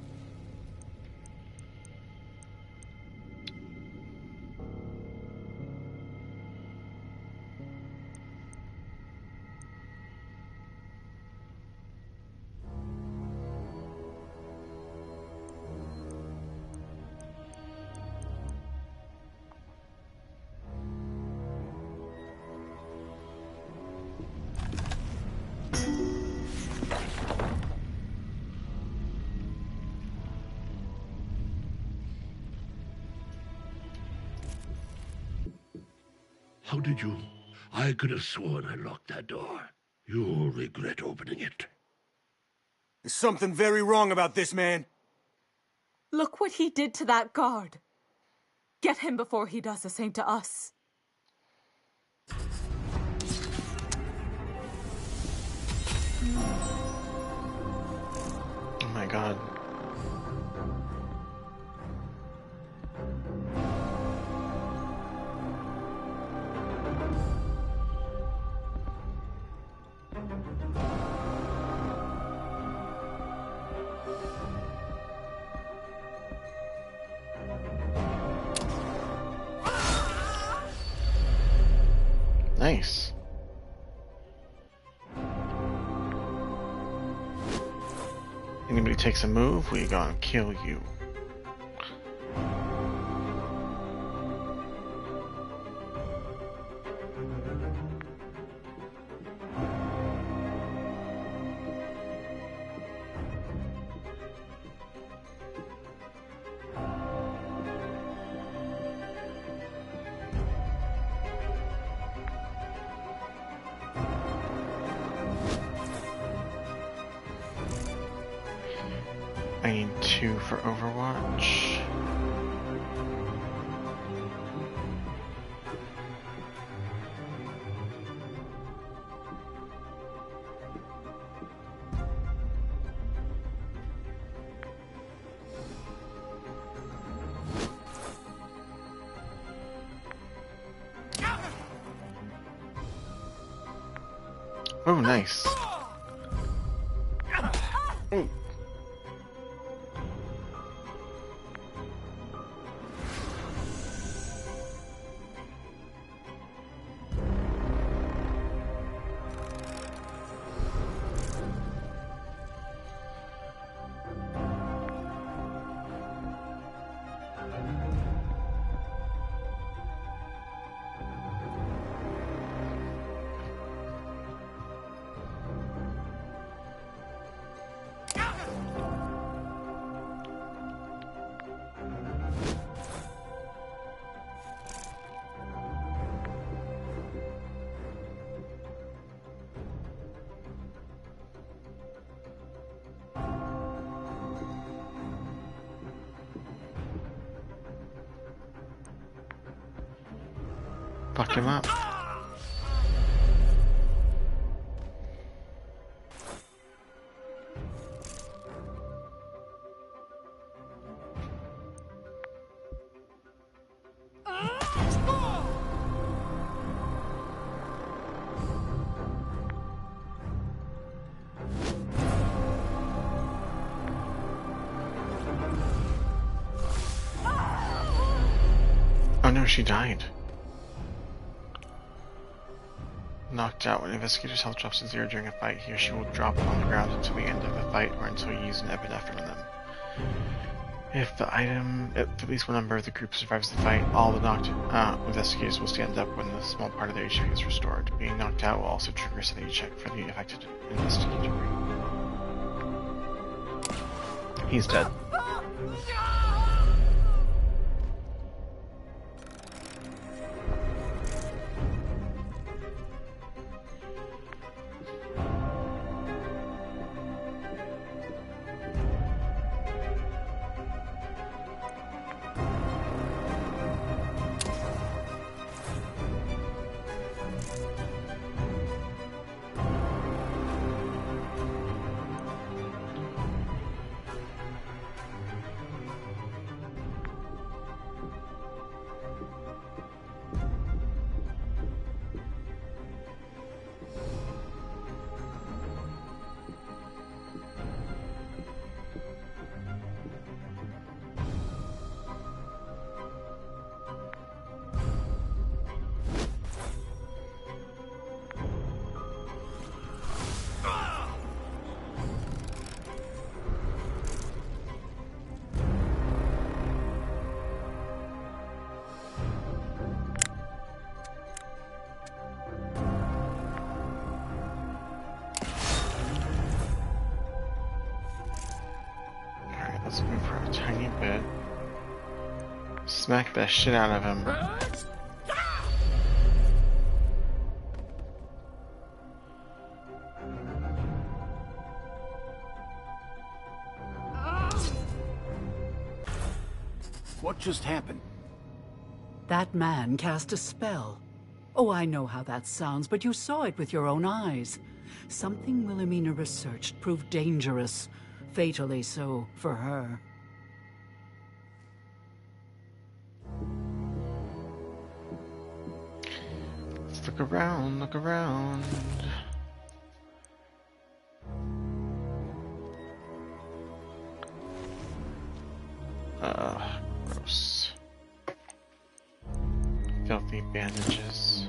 How did you? I could have sworn I locked that door. You'll regret opening it.
There's something very wrong about this man.
Look what he did to that guard. Get him before he does the same to us.
Oh my god. Nice. Anybody takes a move, we gonna kill you. I need 2 for Overwatch. Oh, nice. Ooh. Fuck him up. Oh no, she died. Knocked out. When investigators' health drops to 0 during a fight, he or she will drop on the ground until the end of the fight or until you use an epinephrine on them. If at least one member of the group survives the fight, all the knocked investigators will stand up when the small part of their HP is restored. Being knocked out will also trigger a sanity check for the affected investigator. He's dead. Let's move for a tiny bit. Smack the shit out of him.
What just happened?
That man cast a spell. Oh, I know how that sounds, but you saw it with your own eyes. Something Wilhelmina researched proved dangerous. Fatally so for her.
Let's look around, look around. Gross. Filthy bandages.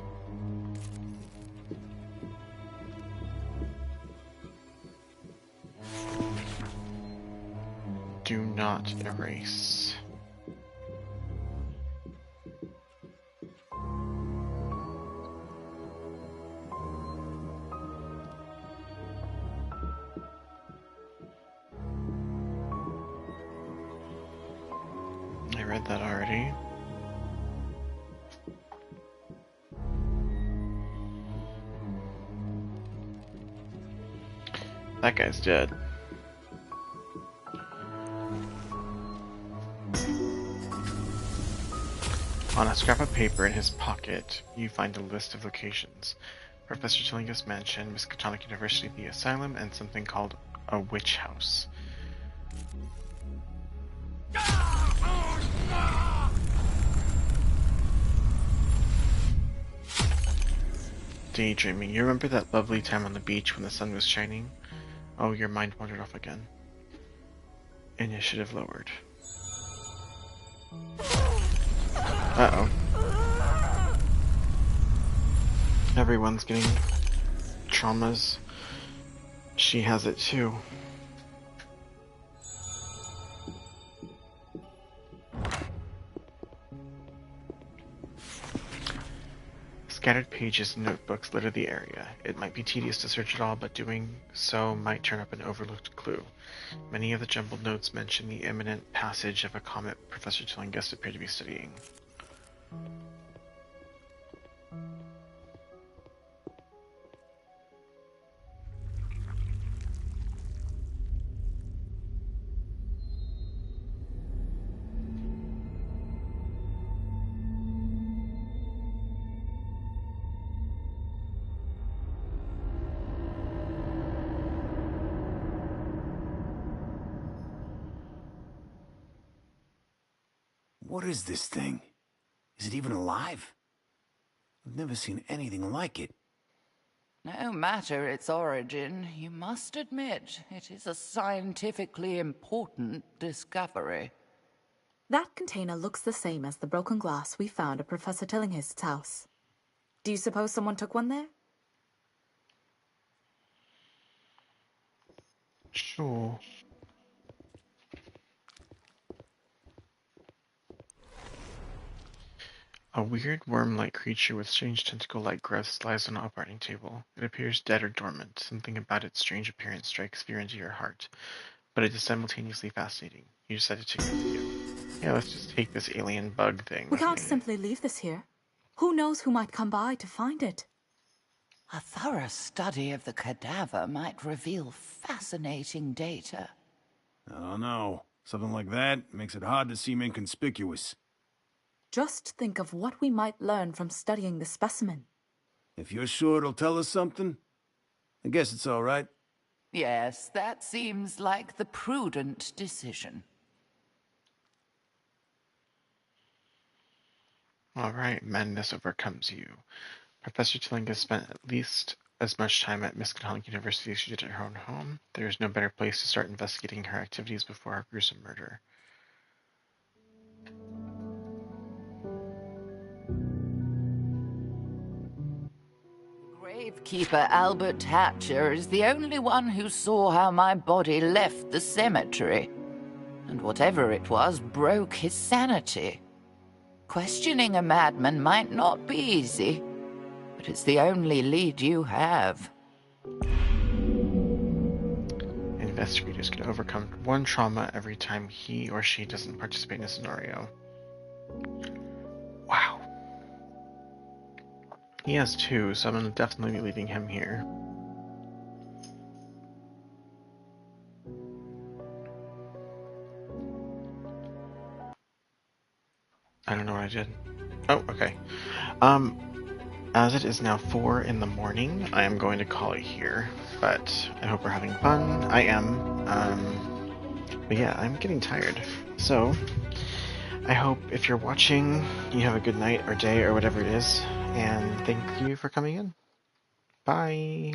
Do not erase. I read that already. That guy's dead. On a scrap of paper in his pocket, you find a list of locations. Professor Tillinghast's mansion, Miskatonic University, the asylum, and something called a witch house. Daydreaming. You remember that lovely time on the beach when the sun was shining? Oh, your mind wandered off again. Initiative lowered. Uh-oh. Everyone's getting traumas. She has it too. Scattered pages and notebooks litter the area. It might be tedious to search it all, but doing so might turn up an overlooked clue. Many of the jumbled notes mention the imminent passage of a comet Professor Tillinghast appeared to be studying.
What is this thing? Is it even alive? I've never seen anything like it.
No matter its origin, you must admit it is a scientifically important discovery.
That container looks the same as the broken glass we found at Professor Tillinghast's house. Do you suppose someone took one there?
Sure. A weird worm-like creature with strange tentacle-like growths lies on an operating table. It appears dead or dormant. Something about its strange appearance strikes fear into your heart. But it is simultaneously fascinating. You decide to take it with you. Yeah, let's just take this alien bug thing.
We can't simply leave this here. Who knows who might come by to find it?
A thorough study of the cadaver might reveal fascinating data.
Oh no. Something like that makes it hard to seem inconspicuous.
Just think of what we might learn from studying the specimen.
If you're sure it'll tell us something, I guess it's all right.
Yes, that seems like the prudent decision.
Alright, madness overcomes you. Professor Tillinghast spent at least as much time at Miskatonic University as she did at her own home. There is no better place to start investigating her activities before her gruesome murder.
Gravekeeper Albert Hatcher is the only one who saw how my body left the cemetery. And whatever it was broke his sanity. Questioning a madman might not be easy, but it's the only lead you have.
Investigators can overcome one trauma every time he or she doesn't participate in a scenario. Wow. He has two, so I'm going to definitely be leaving him here. I don't know what I did. Oh, okay. As it is now 4 in the morning, I am going to call it here. But I hope we're having fun. I am. But yeah, I'm getting tired. So, I hope if you're watching, you have a good night or day or whatever it is. And thank you for coming in. Bye.